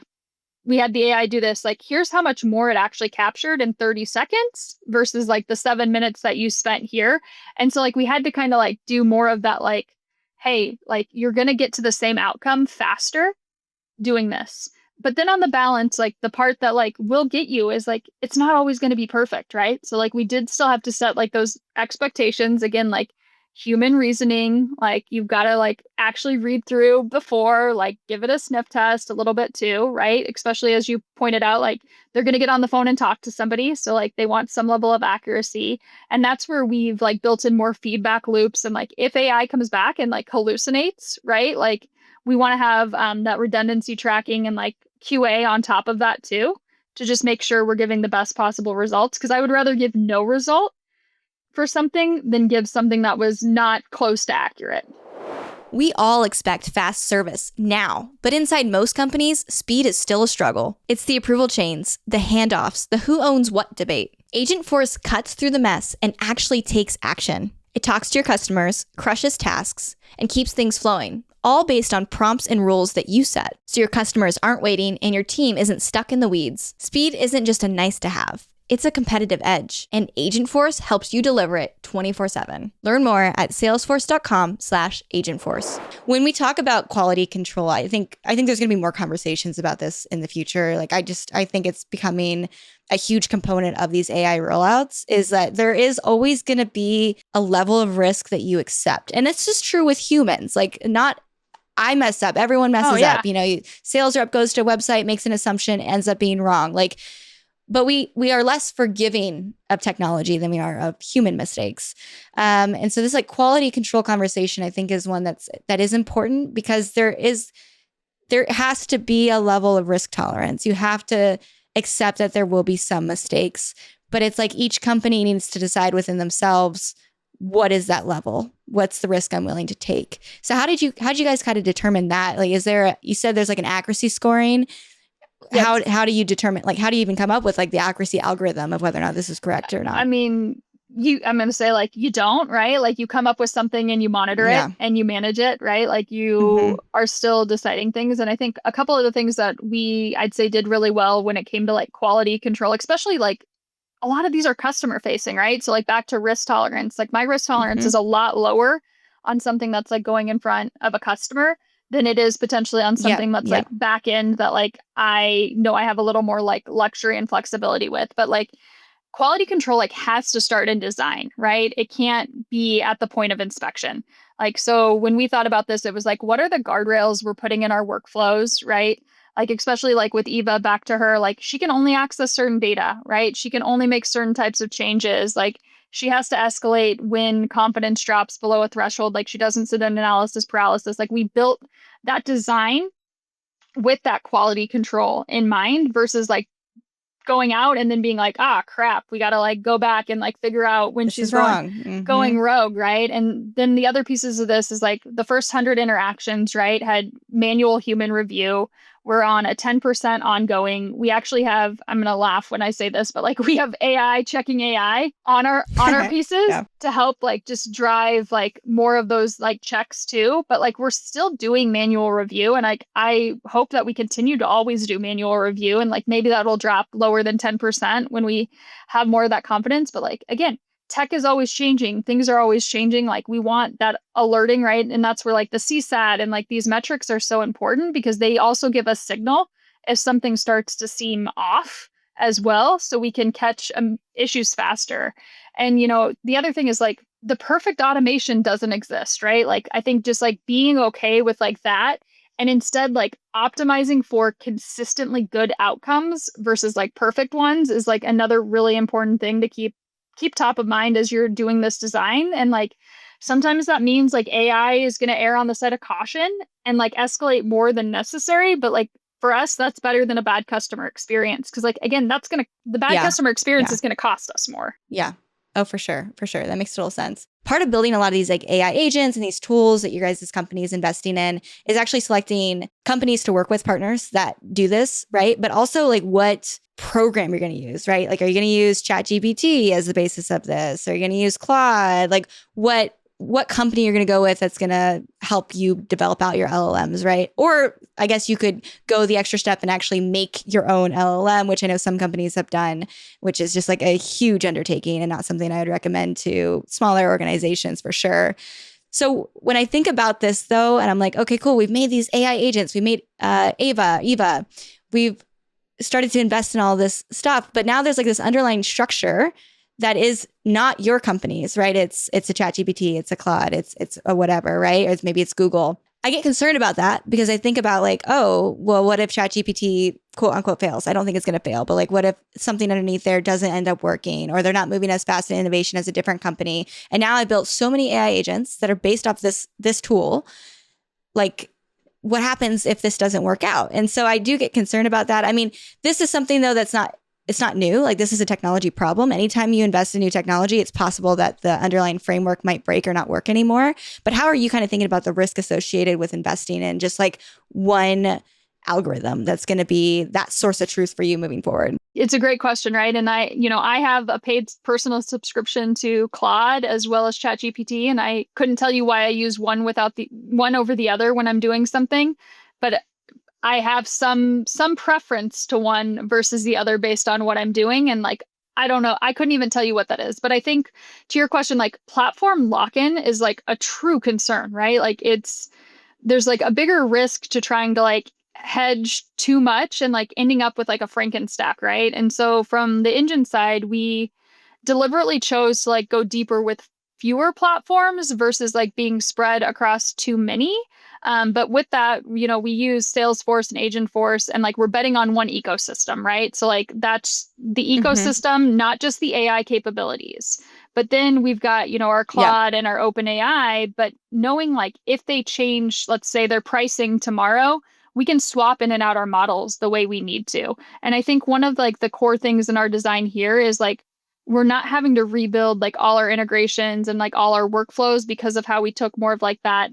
We had the AI do this, like, here's how much more it actually captured in 30 seconds versus like the 7 minutes that you spent here. And so like, we had to kind of like do more of that, like, hey, like you're going to get to the same outcome faster doing this. But then on the balance, like the part that like will get you is like, it's not always going to be perfect, right? So like we did still have to set like those expectations again, like human reasoning, like you've got to like actually read through before, like give it a sniff test a little bit too, right? Especially as you pointed out, like they're going to get on the phone and talk to somebody. So like they want some level of accuracy. And that's where we've like built in more feedback loops. And like if AI comes back and like hallucinates, right? Like we want to have that redundancy tracking and like QA on top of that too, to just make sure we're giving the best possible results. Because I would rather give no result for something than give something that was not close to accurate. We all expect fast service now, but inside most companies, speed is still a struggle. It's the approval chains, the handoffs, the who owns what debate. Agentforce cuts through the mess and actually takes action. It talks to your customers, crushes tasks, and keeps things flowing, all based on prompts and rules that you set, so your customers aren't waiting and your team isn't stuck in the weeds. Speed isn't just a nice to have. It's a competitive edge, and Agentforce helps you deliver it 24/7. Learn more at salesforce.com/agentforce. When we talk about quality control, I think there's going to be more conversations about this in the future. Like I think it's becoming a huge component of these AI rollouts is that there is always going to be a level of risk that you accept. And it's just true with humans. Like I mess up, everyone messes up. Sales rep goes to a website, makes an assumption, ends up being wrong. But we are less forgiving of technology than we are of human mistakes. And so this quality control conversation, I think, is one that is important because there has to be a level of risk tolerance. You have to accept that there will be some mistakes, but it's each company needs to decide within themselves, what is that level? What's the risk I'm willing to take? So how did you guys kind of determine that? You said there's an accuracy scoring. Yes. How do you determine, how do you even come up with the accuracy algorithm of whether or not this is correct or not? I mean, I'm going to say you don't, right? You come up with something and you monitor it and you manage it, right? You are still deciding things. And I think a couple of the things that I'd say did really well when it came to quality control, especially a lot of these are customer facing, right? So back to risk tolerance, my risk tolerance is a lot lower on something that's going in front of a customer than it is potentially on something that's back end that I know I have a little more luxury and flexibility with. But quality control has to start in design, right? It can't be at the point of inspection. So when we thought about this, it was what are the guardrails we're putting in our workflows, right? Especially with Eva, back to her, she can only access certain data, right? She can only make certain types of changes. She has to escalate when confidence drops below a threshold. She doesn't sit in analysis paralysis. We built that design with that quality control in mind versus going out and then being crap, we got to go back and figure out when she's going rogue, right? And then the other pieces of this is the first 100 interactions, right, had manual human review. We're on a 10% ongoing. We actually have, I'm going to laugh when I say this, but we have AI checking AI on our pieces to help just drive more of those checks too. But we're still doing manual review. And I hope that we continue to always do manual review. And maybe that'll drop lower than 10% when we have more of that confidence. But again, tech is always changing. Things are always changing. We want that alerting, right? And that's where the CSAT and these metrics are so important because they also give us signal if something starts to seem off as well, so we can catch issues faster. And, the other thing is the perfect automation doesn't exist, right? I think just being okay with that and instead optimizing for consistently good outcomes versus perfect ones is another really important thing to keep top of mind as you're doing this design. And sometimes that means AI is going to err on the side of caution and escalate more than necessary. But for us, that's better than a bad customer experience. Cause again, the bad customer experience is going to cost us more. Yeah. Oh, for sure. For sure. That makes total sense. Part of building a lot of these AI agents and these tools that your guys' company is investing in is actually selecting companies to work with, partners that do this, right? But also what program you're going to use, right? Are you going to use ChatGPT as the basis of this? Are you going to use Claude? What company you're going to go with that's going to help you develop out your LLMs, right? Or I guess you could go the extra step and actually make your own LLM, which I know some companies have done, which is just a huge undertaking and not something I would recommend to smaller organizations for sure. So when I think about this though, and I'm okay, cool, we've made these AI agents, we made Eva, we've started to invest in all this stuff, but now there's this underlying structure that is not your company's, right? It's a ChatGPT, it's a Claude, it's a whatever, right? Or maybe it's Google. I get concerned about that because I think about oh, well, what if ChatGPT quote unquote fails? I don't think it's going to fail, but what if something underneath there doesn't end up working, or they're not moving as fast in innovation as a different company? And now I built so many AI agents that are based off this tool. What happens if this doesn't work out? And so I do get concerned about that. I mean, this is something though that's not it's not new. Like this is a technology problem. Anytime you invest in new technology, it's possible that the underlying framework might break or not work anymore. But how are you kind of thinking about the risk associated with investing in just like one algorithm that's going to be that source of truth for you moving forward? It's a great question, right? And I have a paid personal subscription to Claude as well as ChatGPT, and I couldn't tell you why I use one without the one over the other when I'm doing something, but I have some preference to one versus the other based on what I'm doing. And like, I don't know, I couldn't even tell you what that is. But I think to your question, like platform lock-in is like a true concern, right? Like there's like a bigger risk to trying to like hedge too much and like ending up with like a Frankenstack, right? And so from the engine side, we deliberately chose to like go deeper with fewer platforms versus like being spread across too many. But with that, we use Salesforce and Agentforce, and like we're betting on one ecosystem, right? So like that's the ecosystem, not just the AI capabilities. But then we've got, our Claude and our OpenAI, but knowing like if they change, let's say their pricing tomorrow, we can swap in and out our models the way we need to. And I think one of like the core things in our design here is like we're not having to rebuild like all our integrations and like all our workflows because of how we took more of like that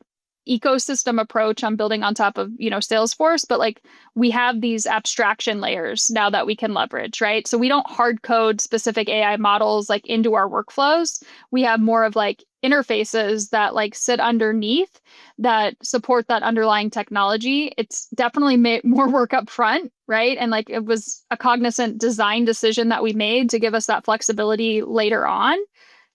ecosystem approach on building on top of, Salesforce, but like we have these abstraction layers now that we can leverage, right? So we don't hard code specific AI models like into our workflows. We have more of like interfaces that like sit underneath that support that underlying technology. It's definitely more work up front, right? And like it was a cognizant design decision that we made to give us that flexibility later on,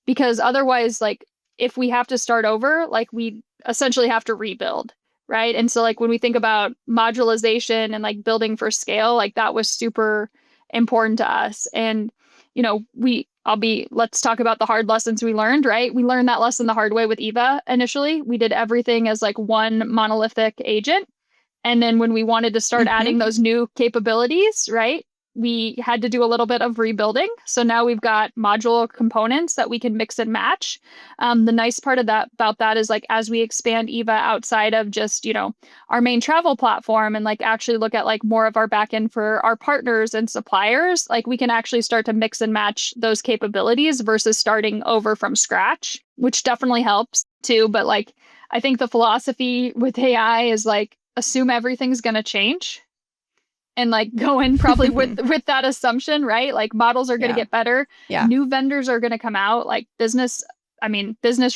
because otherwise, like if we have to start over, like we essentially have to rebuild, right? And so like when we think about modularization and like building for scale, like that was super important to us. And let's talk about the hard lessons we learned, right? We learned that lesson the hard way with Eva initially. We did everything as like one monolithic agent. And then when we wanted to start adding those new capabilities, right, we had to do a little bit of rebuilding. So now we've got modular components that we can mix and match. The nice part about that is like as we expand Eva outside of just, our main travel platform and like actually look at like more of our backend for our partners and suppliers, like we can actually start to mix and match those capabilities versus starting over from scratch, which definitely helps too. But like, I think the philosophy with AI is like, assume everything's going to change and like go in probably with that assumption, right? Like models are going to get better. Yeah. New vendors are going to come out, like business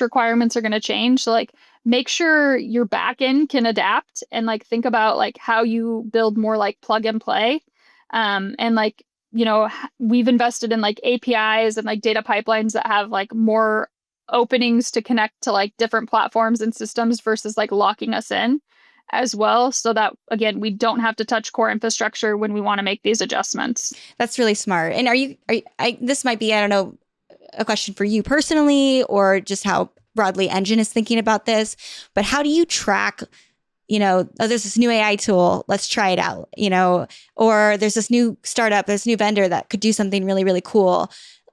requirements are going to change. So like make sure your backend can adapt and like think about like how you build more like plug and play. And like, we've invested in like APIs and like data pipelines that have like more openings to connect to like different platforms and systems versus like locking us in as well, so that again we don't have to touch core infrastructure when we want to make these adjustments. That's really smart. And this might be, I don't know, a question for you personally or just how broadly Engine is thinking about this, but how do you track, there's this new AI tool, let's try it out, or there's this new startup, this new vendor that could do something really, really cool.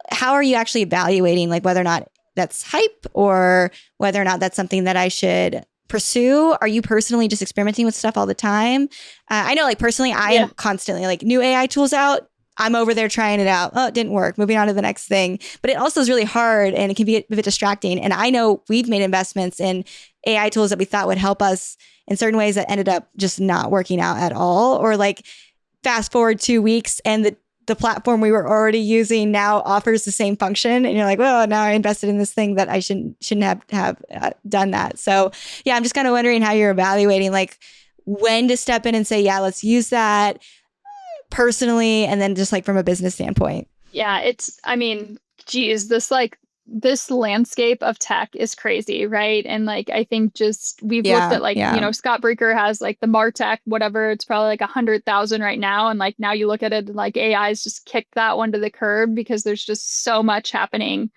How are you actually evaluating like whether or not that's hype or whether or not that's something that I should pursue? Are you personally just experimenting with stuff all the time? I know like personally, I am constantly like new AI tools out. I'm over there trying it out. Oh, it didn't work. Moving on to the next thing. But it also is really hard and it can be a bit distracting. And I know we've made investments in AI tools that we thought would help us in certain ways that ended up just not working out at all. Or like fast forward 2 weeks and the platform we were already using now offers the same function. And you're like, well, now I invested in this thing that I shouldn't have done that. So yeah, I'm just kind of wondering how you're evaluating like when to step in and say, yeah, let's use that personally. And then just like from a business standpoint. Yeah, geez, this landscape of tech is crazy, right? And like, I think just we've looked at like, Scott Breaker has like the MarTech, whatever, it's probably like 100,000 right now. And like, now you look at it like AI's just kicked that one to the curb because there's just so much happening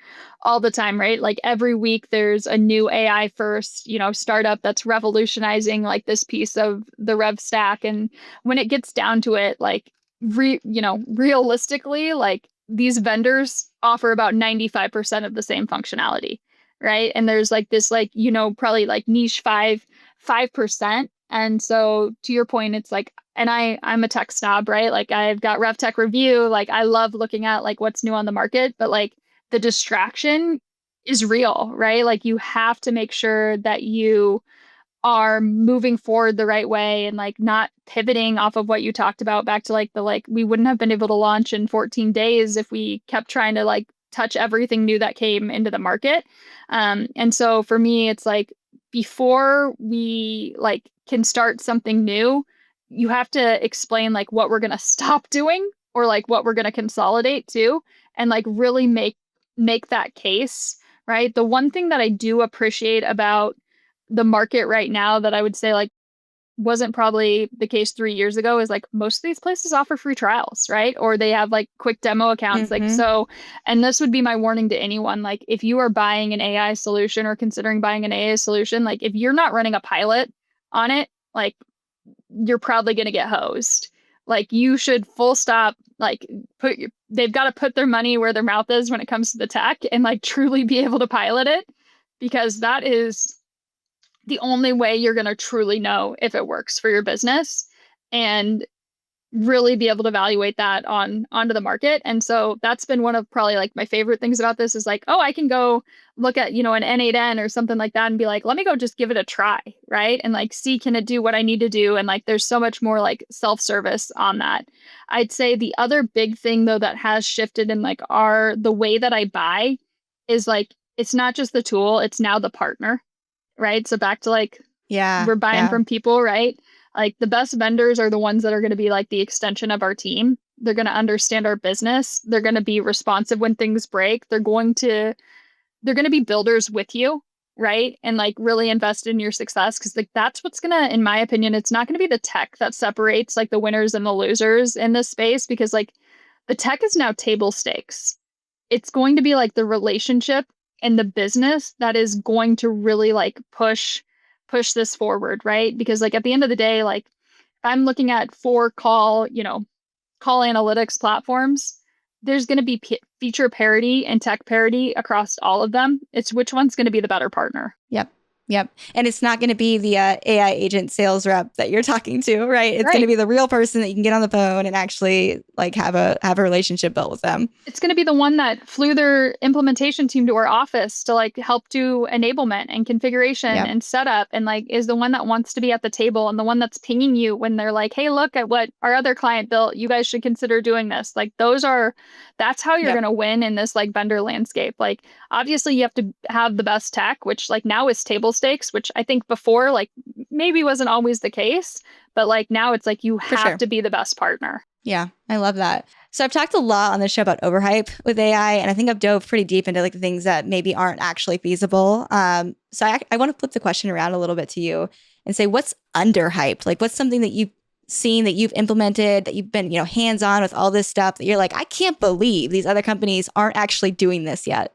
all the time, right? Like every week there's a new AI first, startup that's revolutionizing like this piece of the rev stack. And when it gets down to it, like, realistically, like these vendors offer about 95% of the same functionality, right? And there's like this, like, probably like niche 5% And so to your point, it's like, and I'm a tech snob, right? Like I've got Rev Tech Review. Like I love looking at like what's new on the market, but like the distraction is real, right? Like you have to make sure that you are moving forward the right way and like not pivoting off of what you talked about back to like the like we wouldn't have been able to launch in 14 days if we kept trying to like touch everything new that came into the market. And so for me, it's like before we like can start something new, you have to explain like what we're gonna stop doing or like what we're gonna consolidate to and like really make that case, right? The one thing that I do appreciate about the market right now that I would say like wasn't probably the case 3 years ago is like most of these places offer free trials, right? Or they have like quick demo accounts. Like, so, and this would be my warning to anyone. Like, if you are buying an AI solution or considering buying an AI solution, like, if you're not running a pilot on it, like, you're probably going to get hosed. Like, you should full stop, like, they've got to put their money where their mouth is when it comes to the tech and like truly be able to pilot it because that is the only way you're going to truly know if it works for your business and really be able to evaluate that onto the market. And so that's been one of probably like my favorite things about this is like, oh, I can go look at, an N8N or something like that and be like, let me go just give it a try, right? And like see, can it do what I need to do? And like there's so much more like self-service on that. I'd say the other big thing though that has shifted in like the way that I buy is like it's not just the tool, it's now the partner, right? So back to like we're buying from people, right? Like the best vendors are the ones that are going to be like the extension of our team. They're going to understand our business. They're going to be responsive when things break. They're going to be builders with you, right? And like really invest in your success because like that's what's going to, in my opinion, it's not going to be the tech that separates like the winners and the losers in this space because like the tech is now table stakes. It's going to be like the relationship and the business that is going to really like push this forward, right? Because like at the end of the day, like if I'm looking at call analytics platforms, there's going to be feature parity and tech parity across all of them. It's which one's going to be the better partner. Yep. And it's not going to be the AI agent sales rep that you're talking to, right? It's going to be the real person that you can get on the phone and actually like have a relationship built with them. It's going to be the one that flew their implementation team to our office to like help do enablement and configuration and setup and like is the one that wants to be at the table and the one that's pinging you when they're like, hey, look at what our other client built. You guys should consider doing this. Like that's how you're going to win in this like vendor landscape. Like obviously you have to have the best tech, which like now is table stakes, which I think before like maybe wasn't always the case, but like now it's like you have to be the best partner. Yeah, I love that. So I've talked a lot on the show about overhype with AI, and I think I've dove pretty deep into like the things that maybe aren't actually feasible. So I want to flip the question around a little bit to you and say, what's underhyped? Like, what's something that you've seen, that you've implemented, that you've been, hands-on with all this stuff that you're like, I can't believe these other companies aren't actually doing this yet?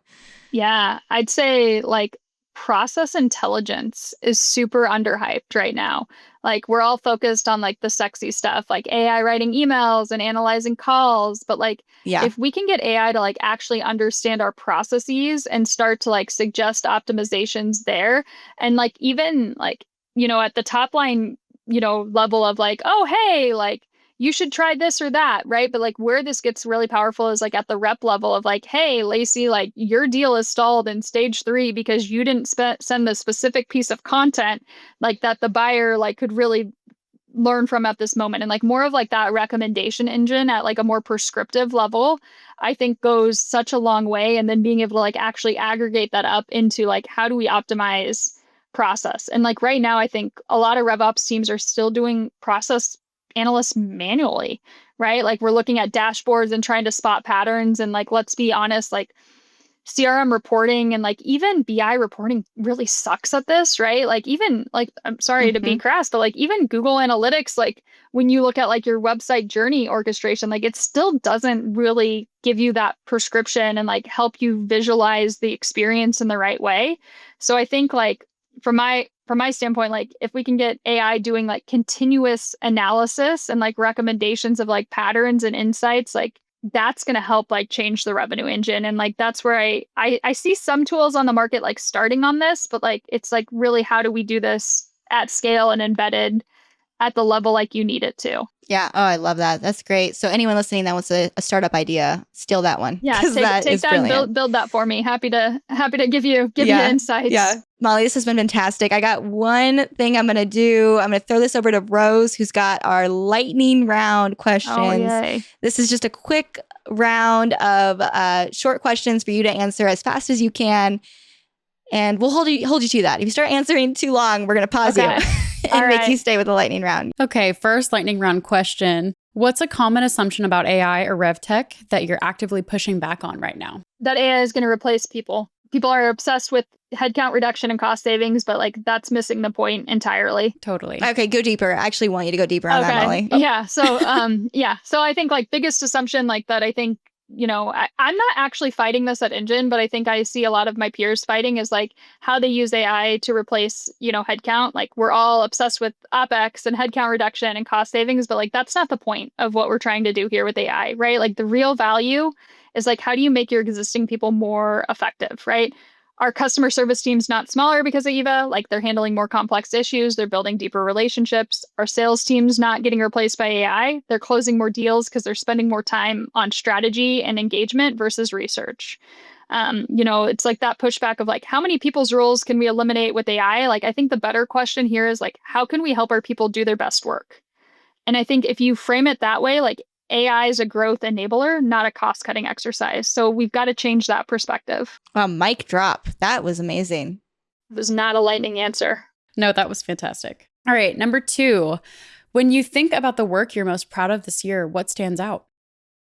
Yeah, I'd say like process intelligence is super underhyped right now. Like we're all focused on like the sexy stuff, like AI writing emails and analyzing calls. But like if we can get AI to like actually understand our processes and start to like suggest optimizations there, and like even like, at the top line, level of like, oh, hey, like you should try this or that, right? But like where this gets really powerful is like at the rep level of like, hey, Lacey, like your deal is stalled in stage 3 because you didn't send the specific piece of content like that the buyer like could really learn from at this moment. And like more of like that recommendation engine at like a more prescriptive level, I think goes such a long way. And then being able to like actually aggregate that up into like, how do we optimize process? And like right now, I think a lot of RevOps teams are still doing process analysts manually, right? Like we're looking at dashboards and trying to spot patterns. And like, let's be honest, like CRM reporting and like even BI reporting really sucks at this, right? Like even like, I'm sorry to be crass, but like even Google Analytics, like when you look at like your website journey orchestration, like it still doesn't really give you that prescription and like help you visualize the experience in the right way. So I think like from my standpoint, like if we can get AI doing like continuous analysis and like recommendations of like patterns and insights, like that's going to help like change the revenue engine. And like that's where I see some tools on the market like starting on this, but like it's like really how do we do this at scale and embedded at the level like you need it to. Yeah. Oh, I love that. That's great. So anyone listening that wants a startup idea, steal that one. Yeah, 'Cause take that is that and brilliant. build that for me. Happy to give you insights. Yeah. Mollie, this has been fantastic. I got one thing I'm going to do. I'm going to throw this over to Rose, who's got our lightning round questions. Oh, yay. This is just a quick round of short questions for you to answer as fast as you can. And we'll hold you to that. If you start answering too long, we're going to pause you and make you stay with the lightning round. Okay, first lightning round question. What's a common assumption about AI or rev tech that you're actively pushing back on right now? That AI is going to replace people. People are obsessed with headcount reduction and cost savings, but like that's missing the point entirely. Totally. Okay, go deeper. I actually want you to go deeper on that, Mollie. Yeah. So, So I think like biggest assumption like that, I think, I'm not actually fighting this at Engine, but I think I see a lot of my peers fighting is like how they use AI to replace, headcount. Like we're all obsessed with OpEx and headcount reduction and cost savings, but like that's not the point of what we're trying to do here with AI, right? Like the real value is like, how do you make your existing people more effective, right? Our customer service team's not smaller because of Eva. Like they're handling more complex issues. They're building deeper relationships. Our sales team's not getting replaced by AI. They're closing more deals because they're spending more time on strategy and engagement versus research. It's like that pushback of like, how many people's roles can we eliminate with AI? Like, I think the better question here is like, how can we help our people do their best work? And I think if you frame it that way, like AI is a growth enabler, not a cost-cutting exercise. So we've got to change that perspective. Wow, mic drop. That was amazing. It was not a lightning answer. No, that was fantastic. All right, number 2. When you think about the work you're most proud of this year, what stands out?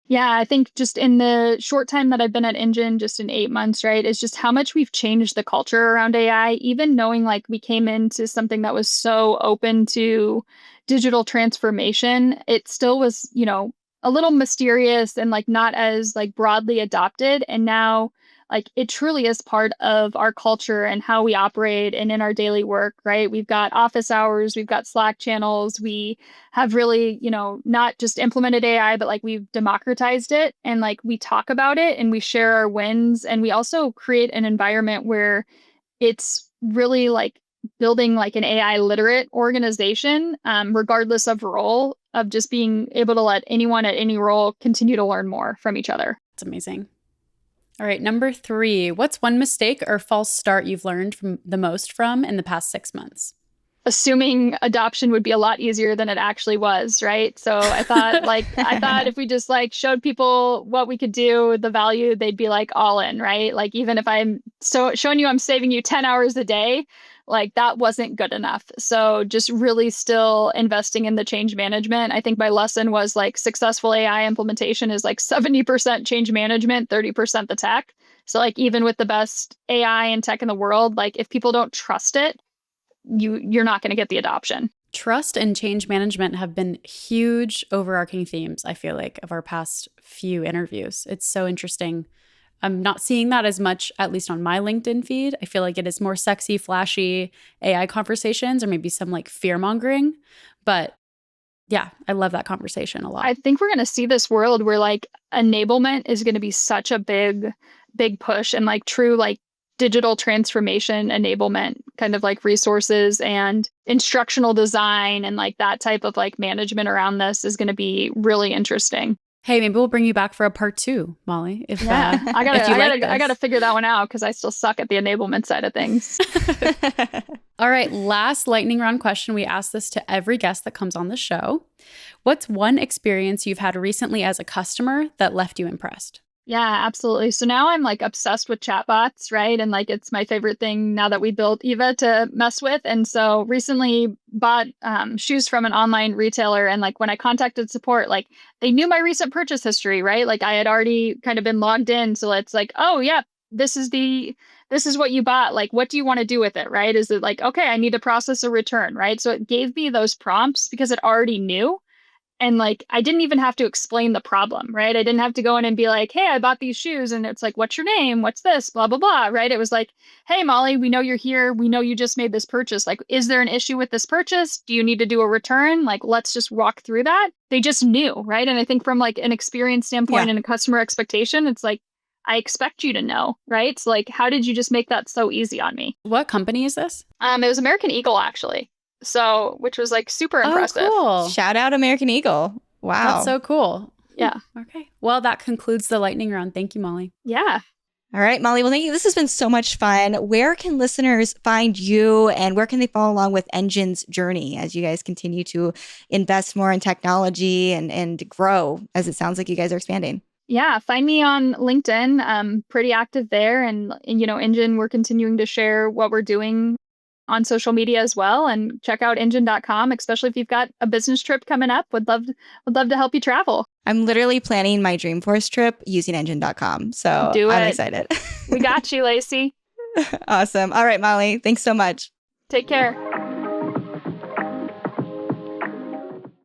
Yeah, I think just in the short time that I've been at Engine, just in 8 months, right, is just how much we've changed the culture around AI, even knowing like we came into something that was so open to digital transformation. It still was, a little mysterious and like not as like broadly adopted. And now like it truly is part of our culture and how we operate and in our daily work, right? We've got office hours, we've got Slack channels, we have really, not just implemented AI, but like we've democratized it and like we talk about it and we share our wins. And we also create an environment where it's really like building like an AI literate organization, regardless of role, of just being able to let anyone at any role continue to learn more from each other. That's amazing. All right, number 3, what's one mistake or false start you've learned the most from in the past 6 months? Assuming adoption would be a lot easier than it actually was, right? So I thought if we just like showed people what we could do, the value, they'd be like all in, right? Like even if I'm showing you I'm saving you 10 hours a day, like that wasn't good enough. So just really still investing in the change management. I think my lesson was like successful AI implementation is like 70% change management, 30% the tech. So like even with the best AI and tech in the world, like if people don't trust it, you're not going to get the adoption. Trust and change management have been huge overarching themes, I feel like, of our past few interviews. It's so interesting. I'm not seeing that as much, at least on my LinkedIn feed. I feel like it is more sexy, flashy AI conversations or maybe some like fear mongering. But yeah, I love that conversation a lot. I think we're going to see this world where like enablement is going to be such a big push and like true like digital transformation enablement kind of like resources and instructional design and like that type of like management around this is going to be really interesting. Hey, maybe we'll bring you back for a part 2, Mollie. I gotta figure that one out because I still suck at the enablement side of things. All right, last lightning round question. We ask this to every guest that comes on the show. What's one experience you've had recently as a customer that left you impressed? Yeah, absolutely. So now I'm like obsessed with chatbots, right? And like it's my favorite thing now that we built Eva to mess with. And so recently bought shoes from an online retailer. And like when I contacted support, like they knew my recent purchase history, right? Like I had already kind of been logged in. So it's like, oh yeah, this is what you bought. Like, what do you want to do with it, right? Is it like, okay, I need to process a return, right? So it gave me those prompts because it already knew. And like, I didn't even have to explain the problem, right? I didn't have to go in and be like, hey, I bought these shoes. And it's like, what's your name? What's this? Blah, blah, blah, right? It was like, hey, Mollie, we know you're here. We know you just made this purchase. Like, is there an issue with this purchase? Do you need to do a return? Like, let's just walk through that. They just knew, right? And I think from like an experience standpoint and a customer expectation, it's like, I expect you to know, right? So like, how did you just make that so easy on me? What company is this? It was American Eagle, actually. So, which was like super impressive. Oh, cool. Shout out American Eagle. Wow. That's so cool. Yeah. Okay. Well, that concludes the lightning round. Thank you, Mollie. Yeah. All right, Mollie. Well, thank you. This has been so much fun. Where can listeners find you and where can they follow along with Engine's journey as you guys continue to invest more in technology and grow, as it sounds like you guys are expanding? Yeah, find me on LinkedIn. I'm pretty active there. And Engine, we're continuing to share what we're doing on social media as well. And check out engine.com, especially if you've got a business trip coming up. Would love to help you travel. I'm literally planning my Dreamforce trip using engine.com. So I'm excited. We got you, Lacey. Awesome. All right, Mollie. Thanks so much. Take care.